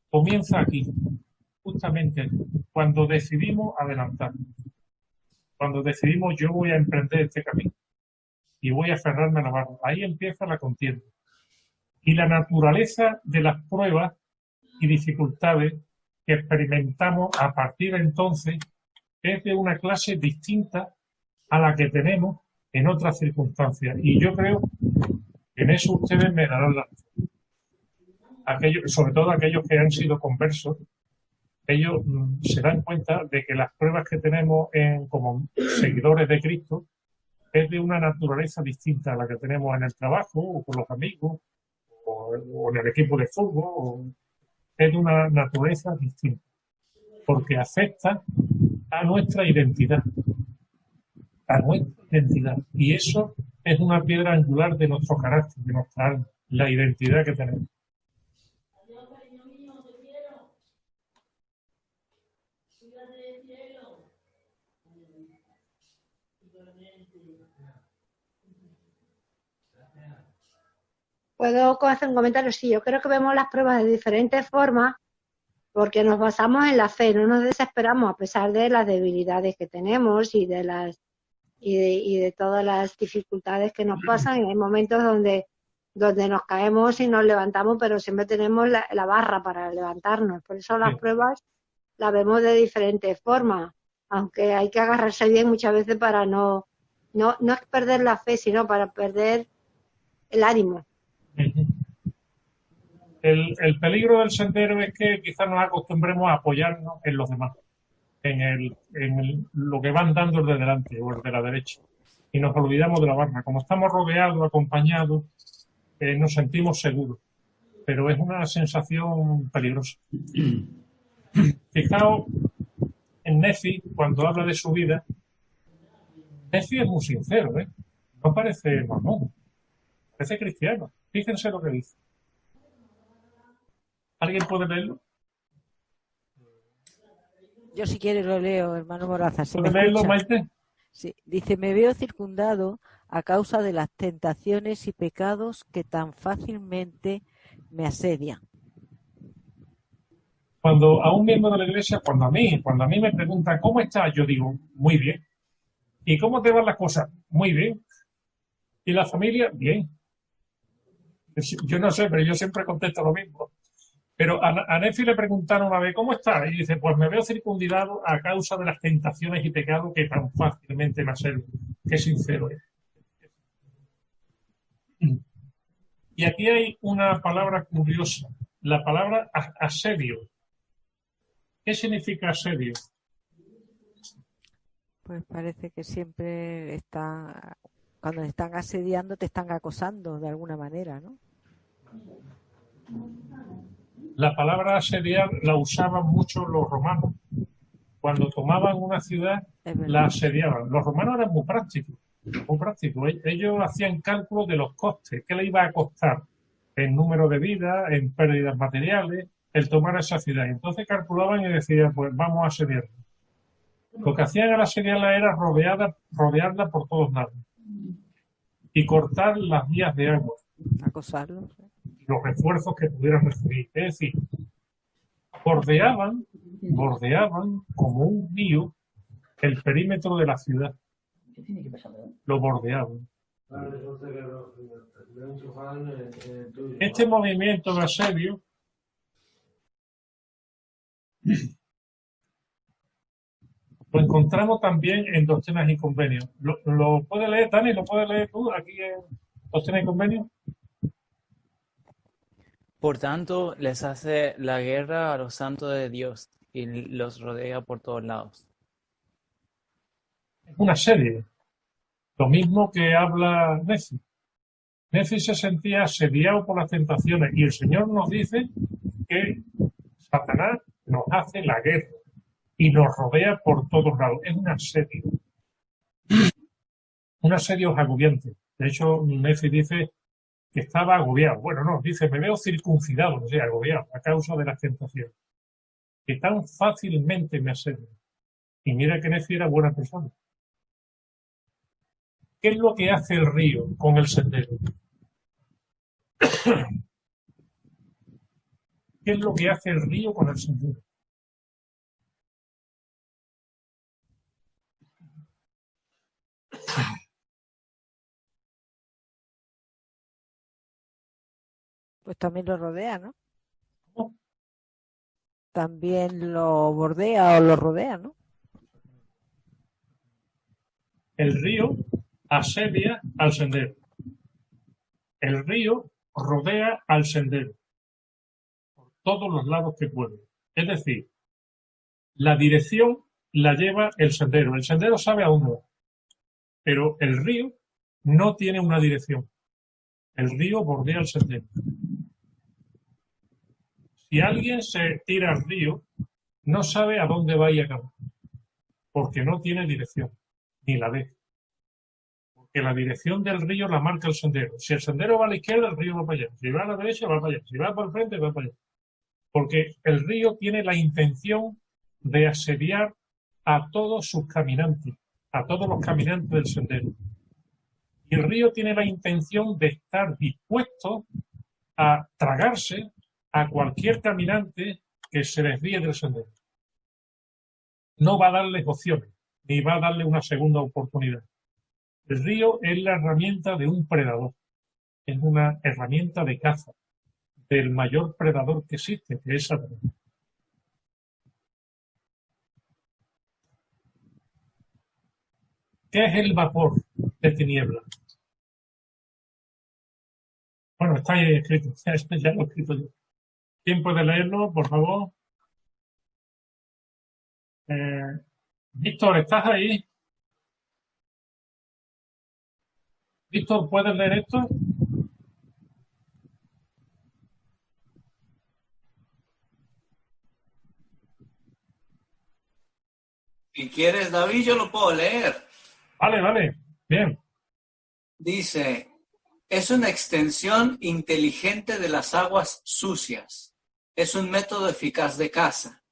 comienza aquí, justamente cuando decidimos adelantar, cuando decidimos yo voy a emprender este camino y voy a aferrarme a la barra. Ahí empieza la contienda. Y la naturaleza de las pruebas y dificultades que experimentamos a partir de entonces es de una clase distinta a la que tenemos en otras circunstancias. Y yo creo que en eso ustedes me darán la razón. Sobre todo aquellos que han sido conversos, ellos se dan cuenta de que las pruebas que tenemos como seguidores de Cristo es de una naturaleza distinta a la que tenemos en el trabajo, o con los amigos, o en el equipo de fútbol, es de una naturaleza distinta, porque afecta a nuestra identidad, y eso es una piedra angular de nuestro carácter, de nuestra alma, la identidad que tenemos. ¿Puedo hacer un comentario? Sí, yo creo que vemos las pruebas de diferentes formas porque nos basamos en la fe, no nos desesperamos a pesar de las debilidades que tenemos y de todas las dificultades que nos pasan. Y hay momentos donde nos caemos y nos levantamos, pero siempre tenemos la barra para levantarnos. Por eso las pruebas las vemos de diferentes formas, aunque hay que agarrarse bien muchas veces para no perder la fe, sino para perder el ánimo. El peligro del sendero es que quizás nos acostumbremos a apoyarnos en los demás, en lo que van dando el de delante o el de la derecha, y nos olvidamos de la barra. Como estamos rodeados, acompañados, nos sentimos seguros, pero es una sensación peligrosa. Fijaos en Nefi, cuando habla de su vida, Nefi es muy sincero, no parece mamón, parece cristiano. Fíjense lo que dice. ¿Alguien puede leerlo? Yo si quiere lo leo, hermano Moraza. ¿Sí me ¿Puede leerlo, escucha? Maite? Sí. Dice, me veo circundado a causa de las tentaciones y pecados que tan fácilmente me asedian. Cuando a un miembro de la iglesia, cuando a mí me preguntan ¿cómo estás? Yo digo, muy bien. ¿Y cómo te van las cosas? Muy bien. ¿Y la familia? Bien. Yo no sé, pero yo siempre contesto lo mismo. Pero a Nefi le preguntaron una vez, ¿cómo está? Y dice, pues me veo circundado a causa de las tentaciones y pecados que tan fácilmente me asedian. Qué sincero es. Y aquí hay una palabra curiosa, la palabra asedio. ¿Qué significa asedio? Pues parece que siempre cuando te están asediando, te están acosando de alguna manera, ¿no? La palabra asediar la usaban mucho los romanos. Cuando tomaban una ciudad, la asediaban. Los romanos eran muy prácticos. Ellos hacían cálculos de los costes. ¿Qué le iba a costar? En número de vidas, en pérdidas materiales, el tomar esa ciudad. Entonces calculaban y decían, pues vamos a asediarla. Lo que hacían al asediarla era rodearla por todos lados y cortar las vías de agua. Acosarlos. Los refuerzos que pudieran recibir. Es decir, bordeaban bordeaban como un río el perímetro de la ciudad. Lo bordeaban. Este movimiento de asedio lo encontramos también en Doctrinas y Convenios. ¿Lo puede leer, Dani? ¿Lo puedes leer tú aquí en Doctrinas y Convenios? Por tanto, les hace la guerra a los santos de Dios y los rodea por todos lados. Es una serie. Lo mismo que habla Nefi. Nefi se sentía asediado por las tentaciones y el Señor nos dice que Satanás nos hace la guerra y nos rodea por todos lados. Es un asedio. Un asedio agobiante. De hecho, Nefi dice que estaba agobiado. Bueno, no, dice, me veo circuncidado, no sé, agobiado, a causa de las tentaciones. Que tan fácilmente me asedia. Y mira que Nefi era buena persona. ¿Qué es lo que hace el río con el sendero? ¿Qué es lo que hace el río con el sendero? Pues también lo rodea, ¿no? ¿No? También lo bordea o lo rodea, ¿no? El río asedia al sendero. El río rodea al sendero por todos los lados que puede. Es decir, la dirección la lleva el sendero. El sendero sabe a dónde va, pero el río no tiene una dirección. El río bordea el sendero. Si alguien se tira al río, no sabe a dónde va y acabar, porque no tiene dirección, ni la ve. Porque la dirección del río la marca el sendero. Si el sendero va a la izquierda, el río va para allá. Si va a la derecha, va para allá. Si va para el frente, va para allá. Porque el río tiene la intención de asediar a todos sus caminantes, a todos los caminantes del sendero. Y el río tiene la intención de estar dispuesto a tragarse a cualquier caminante que se desvíe del sendero. No va a darles opciones, ni va a darle una segunda oportunidad. El río es la herramienta de un predador, es una herramienta de caza del mayor predador que existe, que es Satanás. ¿Qué es el vapor de tinieblas? Bueno, está ahí escrito, ya lo he escrito yo. ¿Quién puede leerlo, por favor? Víctor, ¿estás ahí? Víctor, ¿puedes leer esto? Si quieres, David, yo lo puedo leer. Vale, bien. Dice, es una extensión inteligente de las aguas sucias. Es un método eficaz de caza.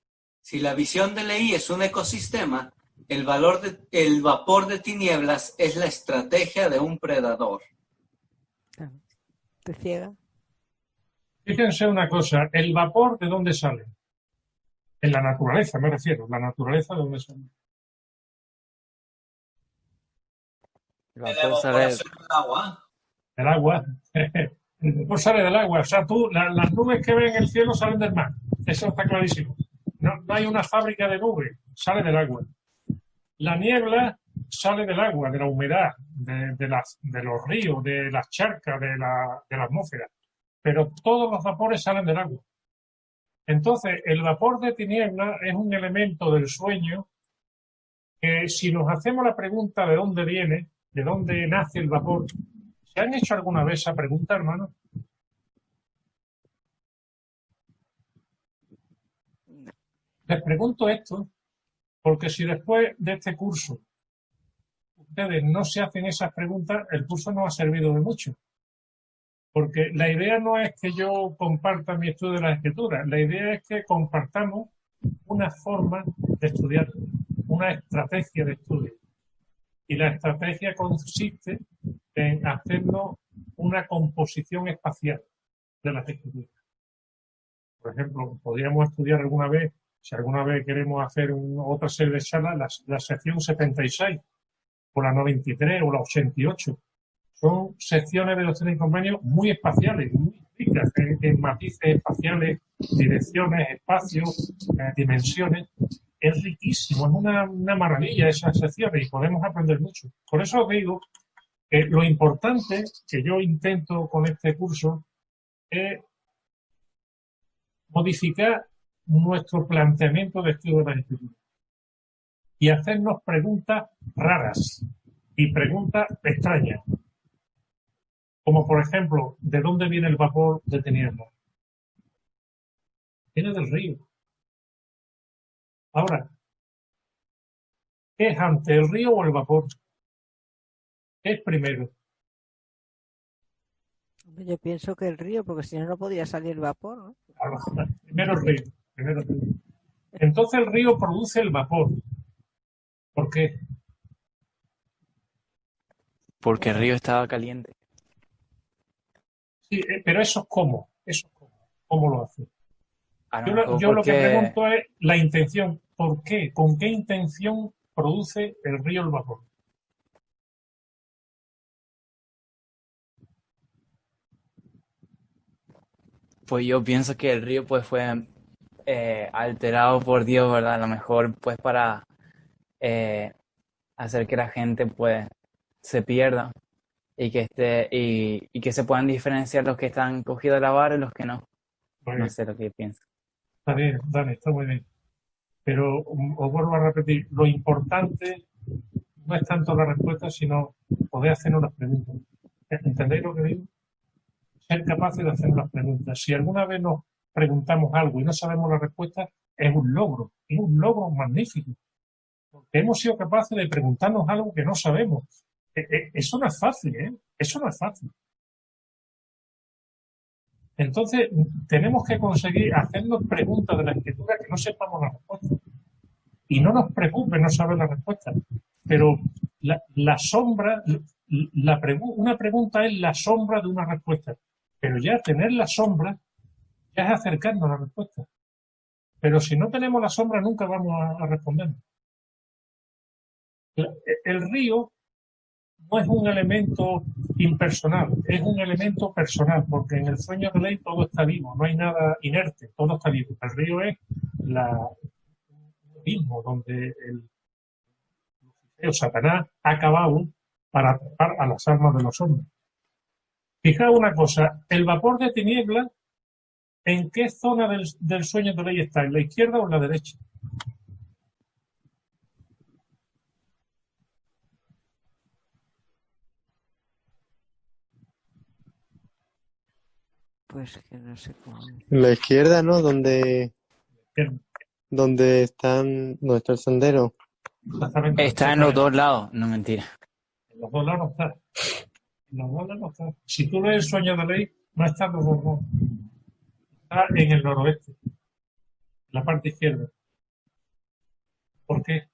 Si la visión de Leí es un ecosistema, el vapor de tinieblas es la estrategia de un predador. Te ciega. Fíjense una cosa, ¿el vapor de dónde sale? En la naturaleza, me refiero, la naturaleza de dónde sale. El De la vapor sale evaporación del agua. El agua. El vapor sale del agua. O sea, las nubes que ven en el cielo salen del mar. Eso está clarísimo. No hay una fábrica de nubes, sale del agua. La niebla sale del agua, de la humedad, de los ríos, de las charcas, de la atmósfera. Pero todos los vapores salen del agua. Entonces, el vapor de tiniebla es un elemento del sueño que, si nos hacemos la pregunta de dónde viene, de dónde nace el vapor, ¿se han hecho alguna vez esa pregunta, hermano? Les pregunto esto porque si después de este curso ustedes no se hacen esas preguntas, el curso no ha servido de mucho. Porque la idea no es que yo comparta mi estudio de la escritura, la idea es que compartamos una forma de estudiar, una estrategia de estudio. Y la estrategia consiste en hacernos una composición espacial de las escrituras. Por ejemplo, podríamos estudiar alguna vez Si alguna vez queremos hacer otra serie de charlas, la sección 76, o la 93, o la 88, son secciones de doctrina y convenio muy espaciales, muy ricas en matices espaciales, direcciones, espacios, dimensiones. Es riquísimo, es una maravilla esas secciones y podemos aprender mucho. Por eso os digo que lo importante que yo intento con este curso es modificar nuestro planteamiento de estudio de la escritura y hacernos preguntas raras y preguntas extrañas. Como por ejemplo, ¿de dónde viene el vapor de tinieblas? Viene del río. Ahora, ¿qué es antes, el río o el vapor? ¿Qué es primero? Yo pienso que el río, porque si no, no podía salir el vapor, ¿no? Primero el río. Primero el río. Entonces el río produce el vapor. ¿Por qué? Porque el río estaba caliente. Sí, pero eso es cómo. Eso es cómo lo hace. A Yo, lo mejor yo lo que porque pregunto es la intención. ¿Por qué? ¿Con qué intención produce el río el vapor? pues yo pienso que el río pues fue alterado por Dios, ¿verdad? A lo mejor pues para hacer que la gente pues se pierda y que y que se puedan diferenciar los que están cogidos de la vara y los que no. Muy No bien. sé lo que pienso. Está bien, Dani, está muy bien. Pero os vuelvo a repetir, lo importante no es tanto la respuesta, sino poder hacernos las preguntas. ¿Entendéis lo que digo? Ser capaces de hacernos las preguntas. Si alguna vez nos preguntamos algo y no sabemos la respuesta, es un logro magnífico. Porque hemos sido capaces de preguntarnos algo que no sabemos. Eso no es fácil, ¿eh? Eso no es fácil. Entonces, tenemos que conseguir hacernos preguntas de la escritura que no sepamos la respuesta. Y no nos preocupe no saber la respuesta. Pero la sombra, una pregunta es la sombra de una respuesta. Pero ya tener la sombra ya es acercarnos a la respuesta. Pero si no tenemos la sombra, nunca vamos a responder. El río no es un elemento impersonal, es un elemento personal, porque en el sueño de ley todo está vivo, no hay nada inerte, todo está vivo. El río es mismo donde el Satanás ha acabado para atrapar a las almas de los hombres. Fijaos una cosa, el vapor de tinieblas, ¿en qué zona del sueño de ley está? ¿En la izquierda o en la derecha? Pues que no sé cómo. En la izquierda, ¿no? Donde está el sendero. Exactamente. Está en los dos lados, no mentira. En los dos lados está. En los dos lados está. Si tú lees el sueño de ley, no está en los dos lados. Está en el noroeste, en la parte izquierda. ¿Por qué?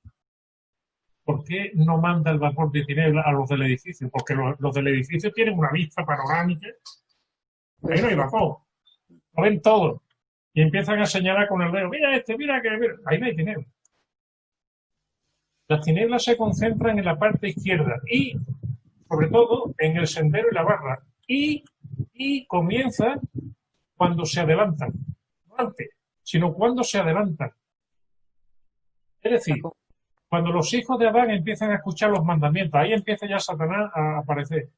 ¿Por qué no manda el vapor de tinieblas a los del edificio? Porque los del edificio tienen una vista panorámica. Ahí no hay vapor. Lo ven todo. Y empiezan a señalar con el dedo. Mira mira que... Mira. Ahí no hay tinieblas. Las tinieblas se concentran en la parte izquierda y, sobre todo, en el sendero y la barra. Y comienza cuando se adelantan. No antes, sino cuando se adelantan. Es decir, cuando los hijos de Adán empiezan a escuchar los mandamientos, ahí empieza ya Satanás a aparecer.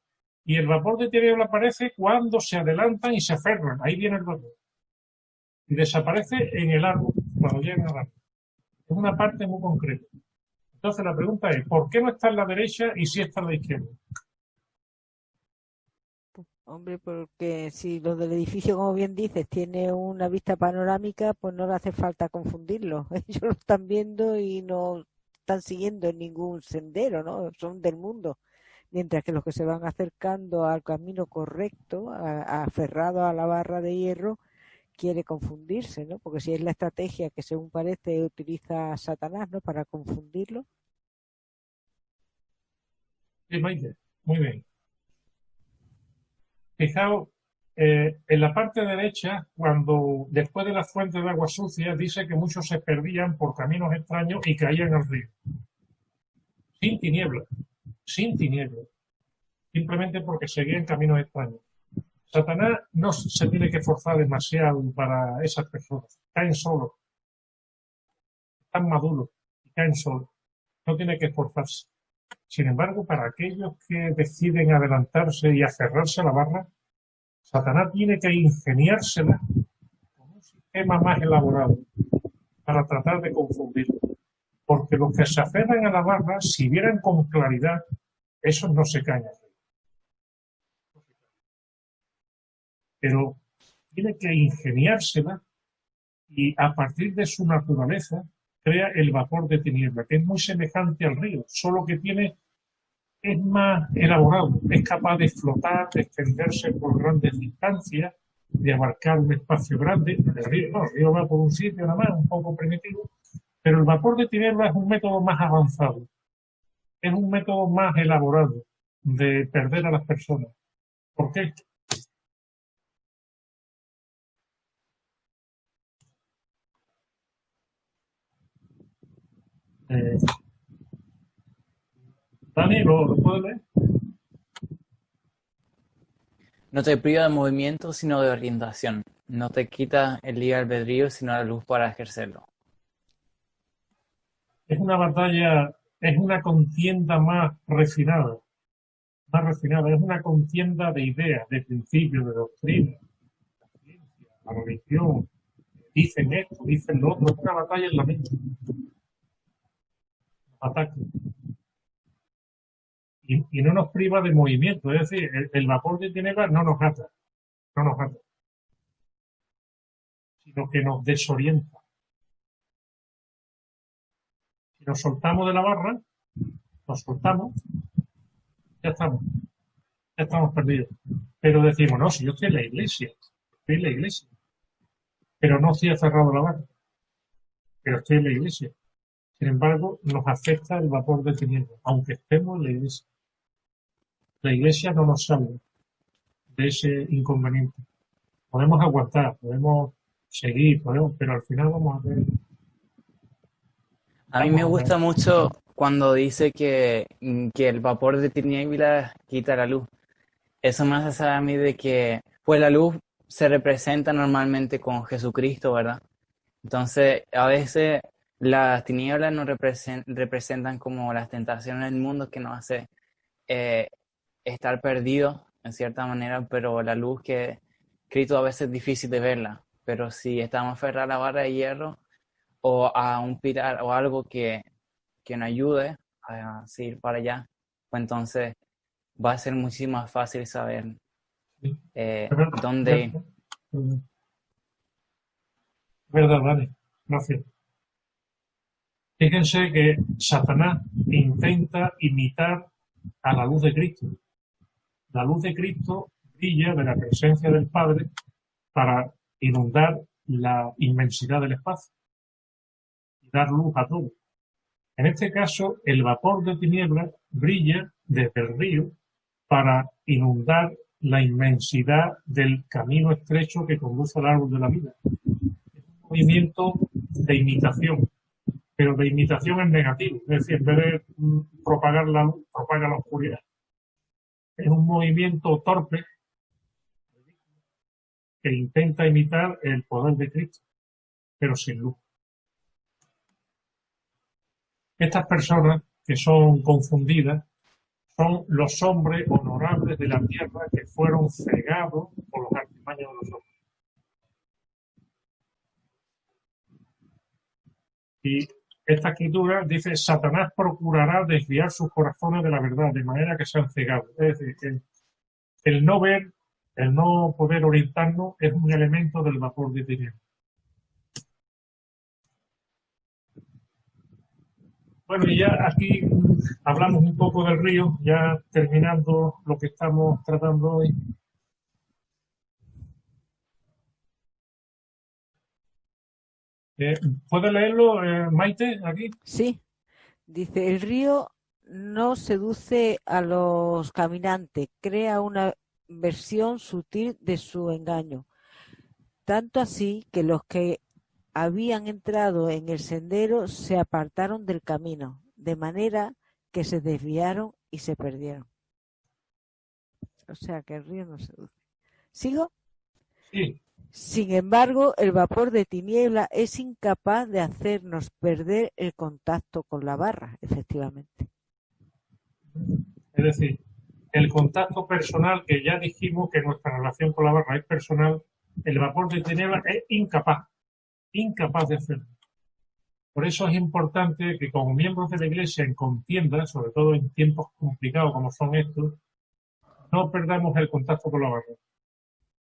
Y el vapor de tiniebla aparece cuando se adelantan y se aferran. Ahí viene el vapor. Y desaparece en el árbol, cuando llegan al árbol. Es una parte muy concreta. Entonces la pregunta es, ¿por qué no está en la derecha y sí está en la izquierda? Hombre, porque si los del edificio, como bien dices, tiene una vista panorámica, pues no le hace falta confundirlo. Ellos lo están viendo y no están siguiendo en ningún sendero, ¿no? Son del mundo. Mientras que los que se van acercando al camino correcto, aferrado a la barra de hierro, quiere confundirse, ¿no? Porque si es la estrategia que según parece utiliza Satanás, ¿no? Para confundirlo. Sí, Maite, muy bien. Fijaos, en la parte derecha, cuando después de la fuente de agua sucia, dice que muchos se perdían por caminos extraños y caían al río. Sin tinieblas, sin tinieblas. Simplemente porque seguían caminos extraños. Satanás no se tiene que forzar demasiado para esas personas. Caen solos. Están maduros y caen solos. No tiene que esforzarse. Sin embargo, para aquellos que deciden adelantarse y aferrarse a la barra, Satanás tiene que ingeniársela con un sistema más elaborado para tratar de confundirlo. Porque los que se aferran a la barra, si vieran con claridad, esos no se caen. Pero tiene que ingeniársela y a partir de su naturaleza crea el vapor de tiniebla, que es muy semejante al río, solo que es más elaborado, es capaz de flotar, de extenderse por grandes distancias, de abarcar un espacio grande. El río va por un sitio nada más, un poco primitivo, pero el vapor de tiniebla es un método más avanzado, es un método más elaborado de perder a las personas. ¿Por qué? Dani, ¿lo puedes leer? No te priva de movimiento, sino de orientación. No te quita el libre albedrío, sino la luz para ejercerlo. Es una batalla, es una contienda más refinada, es una contienda de ideas, de principios, de doctrina, la ciencia, la religión. Dicen esto, dicen lo otro, es una batalla en la mente. Ataque. Y no nos priva de movimiento, es decir, el vapor de tiniebla no nos ata, sino que nos desorienta. Si nos soltamos de la barra, ya estamos perdidos. Pero decimos, no, si yo estoy en la iglesia, pero no estoy aferrado a la barra, pero estoy en la iglesia. Sin embargo, nos afecta el vapor de tiniebla, aunque estemos en la iglesia. La iglesia no nos salva de ese inconveniente. Podemos aguantar, podemos seguir, pero al final vamos a ver. A mí me gusta mucho cuando dice que el vapor de tinieblas quita la luz. Eso me hace saber a mí de que pues la luz se representa normalmente con Jesucristo, ¿verdad? Entonces, a veces las tinieblas nos representan como las tentaciones del mundo que nos hace estar perdidos en cierta manera, pero la luz que Cristo a veces es difícil de verla. Pero si estamos aferrados a la barra de hierro o a un pilar o algo que nos ayude a seguir para allá, pues entonces va a ser muchísimo más fácil saber dónde. Verdad, vale. Gracias. Fíjense que Satanás intenta imitar a la luz de Cristo. La luz de Cristo brilla de la presencia del Padre para inundar la inmensidad del espacio y dar luz a todo. En este caso, el vapor de tinieblas brilla desde el río para inundar la inmensidad del camino estrecho que conduce al árbol de la vida. Es un movimiento de imitación, pero de imitación en negativo. Es decir, en vez de propagar la luz, propaga la oscuridad. Es un movimiento torpe que intenta imitar el poder de Cristo, pero sin luz. Estas personas que son confundidas son los hombres honorables de la tierra que fueron cegados por los artimaños de los hombres. Y esta escritura dice: Satanás procurará desviar sus corazones de la verdad, de manera que sean cegados. Es decir, el no ver, el no poder orientarnos es un elemento del vapor de tinieblas. Bueno, y ya aquí hablamos un poco del río, ya terminando lo que estamos tratando hoy. ¿Puede leerlo, Maite, aquí? Sí. Dice, el río no seduce a los caminantes, crea una versión sutil de su engaño, tanto así que los que habían entrado en el sendero se apartaron del camino, de manera que se desviaron y se perdieron. O sea que el río no seduce. ¿Sigo? Sí. Sin embargo, el vapor de tiniebla es incapaz de hacernos perder el contacto con la barra, efectivamente. Es decir, el contacto personal, que ya dijimos que nuestra relación con la barra es personal, el vapor de tiniebla es incapaz de hacerlo. Por eso es importante que como miembros de la Iglesia en contienda, sobre todo en tiempos complicados como son estos, no perdamos el contacto con la barra,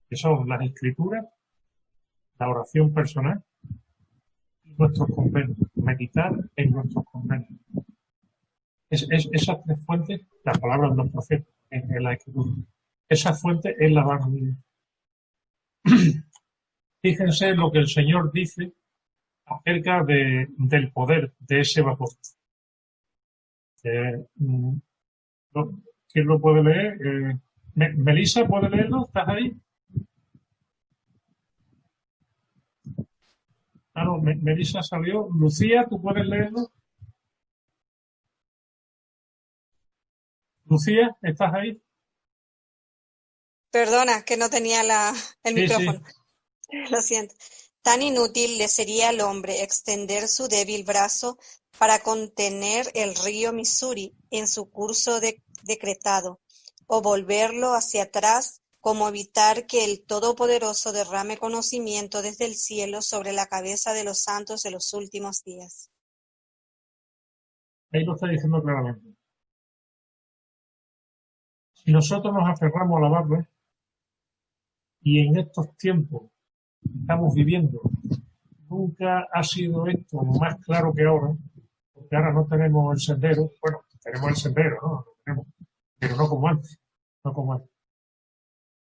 que son las escrituras, la oración personal y nuestros convenios, meditar en nuestros convenios. Esas tres fuentes, las palabras de los profetas en la escritura, esa fuente es la barra de Dios. Fíjense lo que el Señor dice acerca del poder de ese vapor. ¿Quién lo puede leer? Melissa, ¿puede leerlo? ¿Estás ahí? Ah, no, Melissa salió. Lucía, ¿tú puedes leerlo? Lucía, ¿estás ahí? Perdona, que no tenía el Sí, micrófono. sí. Lo siento. Tan inútil le sería al hombre extender su débil brazo para contener el río Missouri en su curso decretado, o volverlo hacia atrás, como evitar que el Todopoderoso derrame conocimiento desde el cielo sobre la cabeza de los santos de los últimos días. Ahí lo está diciendo claramente. Si nosotros nos aferramos a la barra, y en estos tiempos que estamos viviendo, nunca ha sido esto más claro que ahora, porque ahora no tenemos el sendero. Bueno, tenemos el sendero, ¿no? Lo tenemos, pero no como antes, no como antes.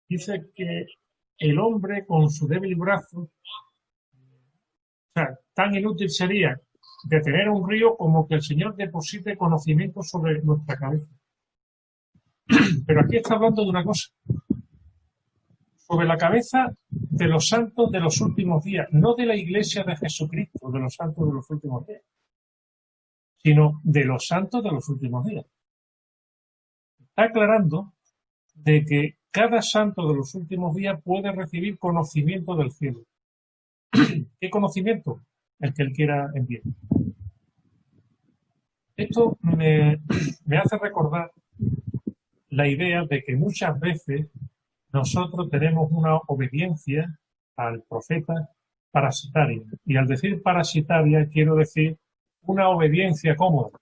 Dice que el hombre con su débil brazo, o sea, tan inútil sería detener un río como que el Señor deposite conocimiento sobre nuestra cabeza. Pero aquí está hablando de una cosa, sobre la cabeza de los santos de los últimos días, no de la Iglesia de Jesucristo, de los santos de los últimos días, sino de los santos de los últimos días. Está aclarando de que cada santo de los últimos días puede recibir conocimiento del cielo. ¿Qué conocimiento? El que él quiera enviar. Esto me hace recordar la idea de que muchas veces nosotros tenemos una obediencia al profeta parasitaria. Y al decir parasitaria quiero decir una obediencia cómoda.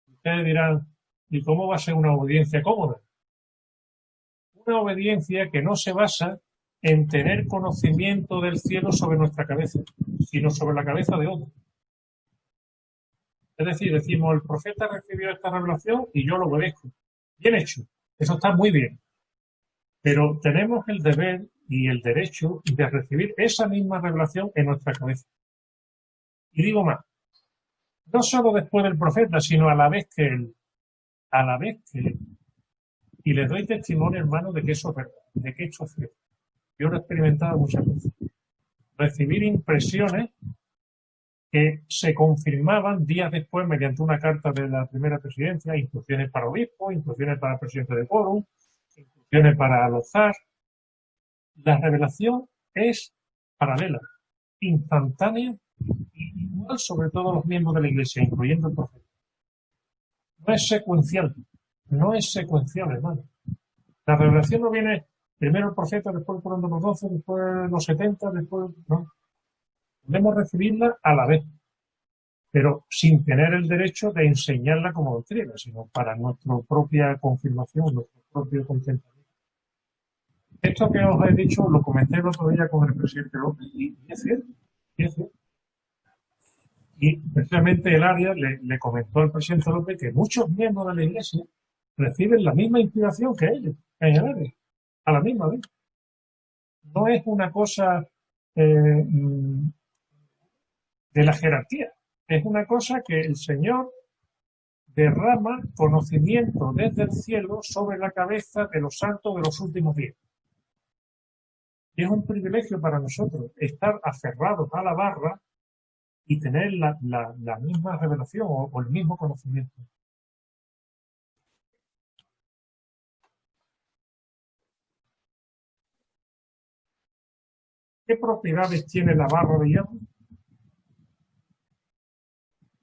Ustedes dirán, ¿y cómo va a ser una obediencia cómoda? Una obediencia que no se basa en tener conocimiento del cielo sobre nuestra cabeza, sino sobre la cabeza de otro. Es decir, decimos, el profeta recibió esta revelación y yo lo obedezco. Bien hecho. Eso está muy bien. Pero tenemos el deber y el derecho de recibir esa misma revelación en nuestra cabeza. Y digo más, no solo después del profeta, sino a la vez que él. Y les doy testimonio, hermano, de que eso es verdad, de que esto es cierto. Yo lo he experimentado muchas veces. Recibir impresiones que se confirmaban días después mediante una carta de la primera presidencia, instrucciones para obispos, instrucciones para el presidente de quórum, instrucciones para alojar. La revelación es paralela, instantánea y igual sobre todos los miembros de la Iglesia, incluyendo el profeta. No es secuencial, hermano. La revelación no viene primero el profeta, después por los 12, después los 70, después... No. Podemos recibirla a la vez, pero sin tener el derecho de enseñarla como doctrina, sino para nuestra propia confirmación, nuestro propio contemplamiento. Esto que os he dicho lo comenté el otro día con el presidente López y es cierto. Y precisamente el área le comentó al presidente López que muchos miembros de la Iglesia reciben la misma inspiración que ellos en el área, a la misma vez. No es una cosa de la jerarquía, es una cosa que el Señor derrama conocimiento desde el cielo sobre la cabeza de los santos de los últimos días. Y es un privilegio para nosotros estar aferrados a la barra y tener la misma revelación o el mismo conocimiento. ¿Qué propiedades tiene la barra de hierro?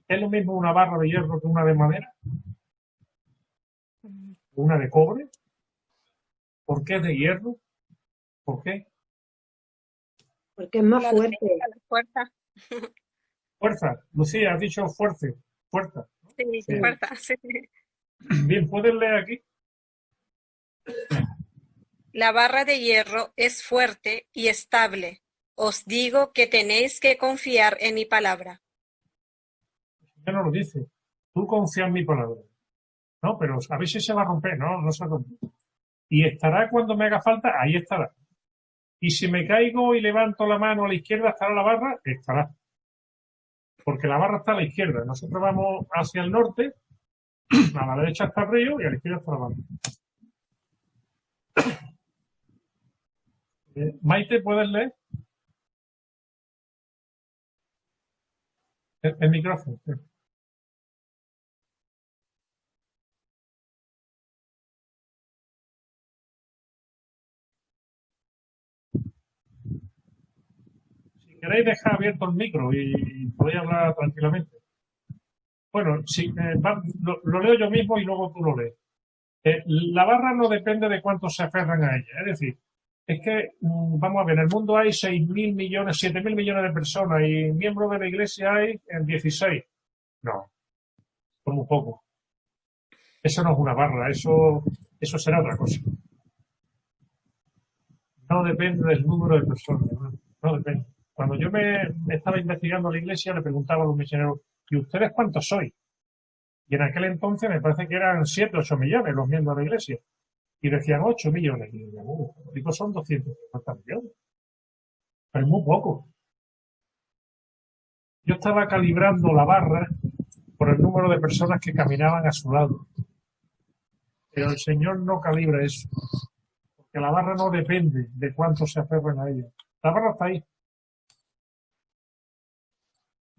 ¿Es lo mismo una barra de hierro que una de madera? ¿Una de cobre? ¿Por qué es de hierro? ¿Por qué? Porque es más La fuerte. defensa, la fuerza. Fuerza. Lucía, has dicho fuerza. Fuerza. Sí, Bien. fuerza, sí. Bien, ¿puedes leer aquí? La barra de hierro es fuerte y estable. Os digo que tenéis que confiar en mi palabra. Ya no lo dice. Tú confía en mi palabra. No, pero a ver si se va a romper. No, no se rompe. Y estará cuando me haga falta, ahí estará. Y si me caigo y levanto la mano a la izquierda, ¿estará la barra? Estará. Porque la barra está a la izquierda. Nosotros vamos hacia el norte, a la derecha está el río y a la izquierda está la barra. Maite, ¿puedes leer? El micrófono. Si queréis dejar abierto el micro y podéis hablar tranquilamente. Bueno, sí, lo leo yo mismo y luego tú lo lees. La barra no depende de cuántos se aferran a ella. Es decir, es que, vamos a ver, en el mundo hay 6.000 millones, 7.000 millones de personas y miembros de la Iglesia hay en 16. No, son muy pocos. Eso no es una barra, eso será otra cosa. No depende del número de personas, no depende. Cuando yo me estaba investigando la Iglesia, le preguntaba a los misioneros, ¿y ustedes cuántos sois? Y en aquel entonces me parece que eran 7, 8 millones los miembros de la Iglesia. Y decían 8 millones. Y decían, digo, son 250 millones. Pero es muy poco. Yo estaba calibrando la barra por el número de personas que caminaban a su lado. Pero el Señor no calibra eso. Porque la barra no depende de cuántos se aferran a ella. La barra está ahí.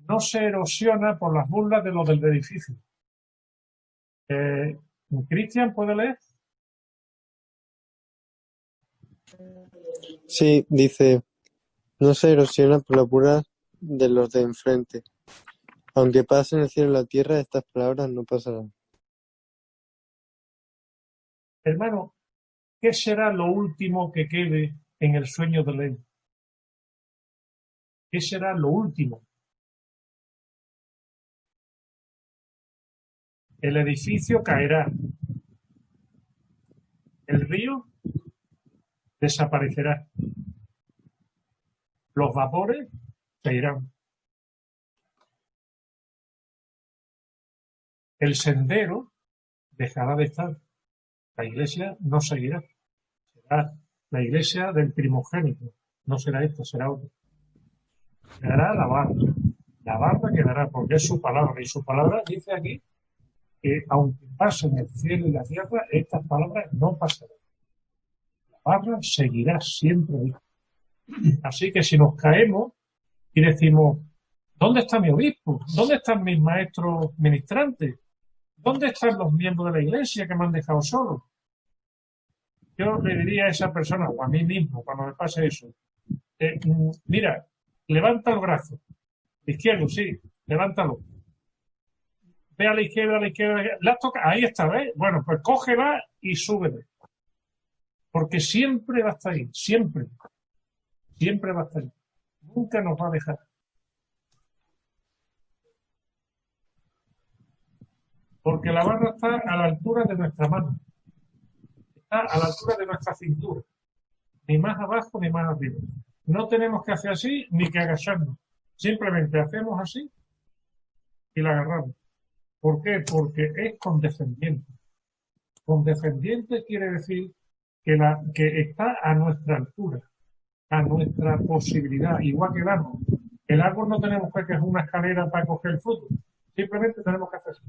No se erosiona por las burlas de los del edificio. Cristian, ¿puede leer? Sí, dice, no se erosiona por la burla de los de enfrente. Aunque pasen el cielo y la tierra, estas palabras no pasarán. Hermano, ¿qué será lo último que quede en el sueño de ley? ¿Qué será lo último? El edificio caerá. El río desaparecerá. Los vapores se irán. El sendero dejará de estar. La iglesia no seguirá. Será la iglesia del primogénito. No será esta, será otra. Quedará la barra. La barra quedará porque es su palabra. Y su palabra dice aquí que aunque pasen el cielo y la tierra, estas palabras no pasarán. La barra seguirá siempre ahí. Así que si nos caemos y decimos, ¿dónde está mi obispo? ¿Dónde están mis maestros ministrantes? ¿Dónde están los miembros de la iglesia que me han dejado solo? Yo le diría a esa persona, o a mí mismo, cuando me pase eso, mira, levanta el brazo. Izquierdo, sí, levántalo. Ve a la izquierda, a la izquierda, la toca, ahí está, ¿ves? Bueno, pues cógela y súbele. Porque siempre va a estar ahí, siempre. Siempre va a estar ahí. Nunca nos va a dejar. Porque la barra está a la altura de nuestra mano. Está a la altura de nuestra cintura. Ni más abajo ni más arriba. No tenemos que hacer así ni que agacharnos. Simplemente hacemos así y la agarramos. ¿Por qué? Porque es condescendiente. Condescendiente quiere decir que está a nuestra altura, a nuestra posibilidad, igual que el árbol. El árbol no tenemos que es una escalera para coger el fruto. Simplemente tenemos que hacer así.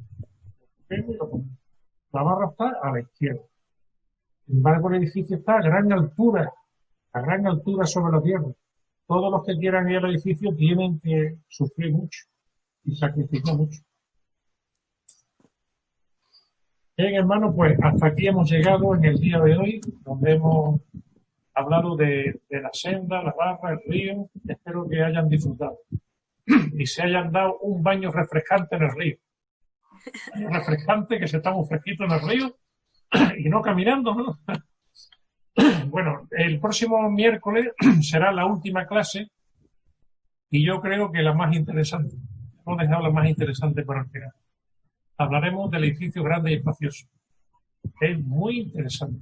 La barra está a la izquierda. Sin embargo, el edificio está a gran altura a gran altura sobre la tierra. Todos los que quieran ir al edificio tienen que sufrir mucho y sacrificar mucho. Bien, hermanos, pues hasta aquí hemos llegado en el día de hoy, donde hemos hablado de la senda, la barra, el río. Espero que hayan disfrutado y se hayan dado un baño refrescante en el río. Un baño refrescante, que se está muy fresquito en el río y no caminando, ¿no? Bueno, el próximo miércoles será la última clase y yo creo que la más interesante. Hemos dejado la más interesante para el final. Hablaremos del edificio grande y espacioso. Es muy interesante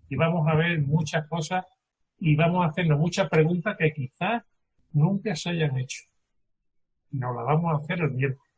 y vamos a ver muchas cosas y vamos a hacernos muchas preguntas que quizás nunca se hayan hecho. Nos las vamos a hacer el miércoles.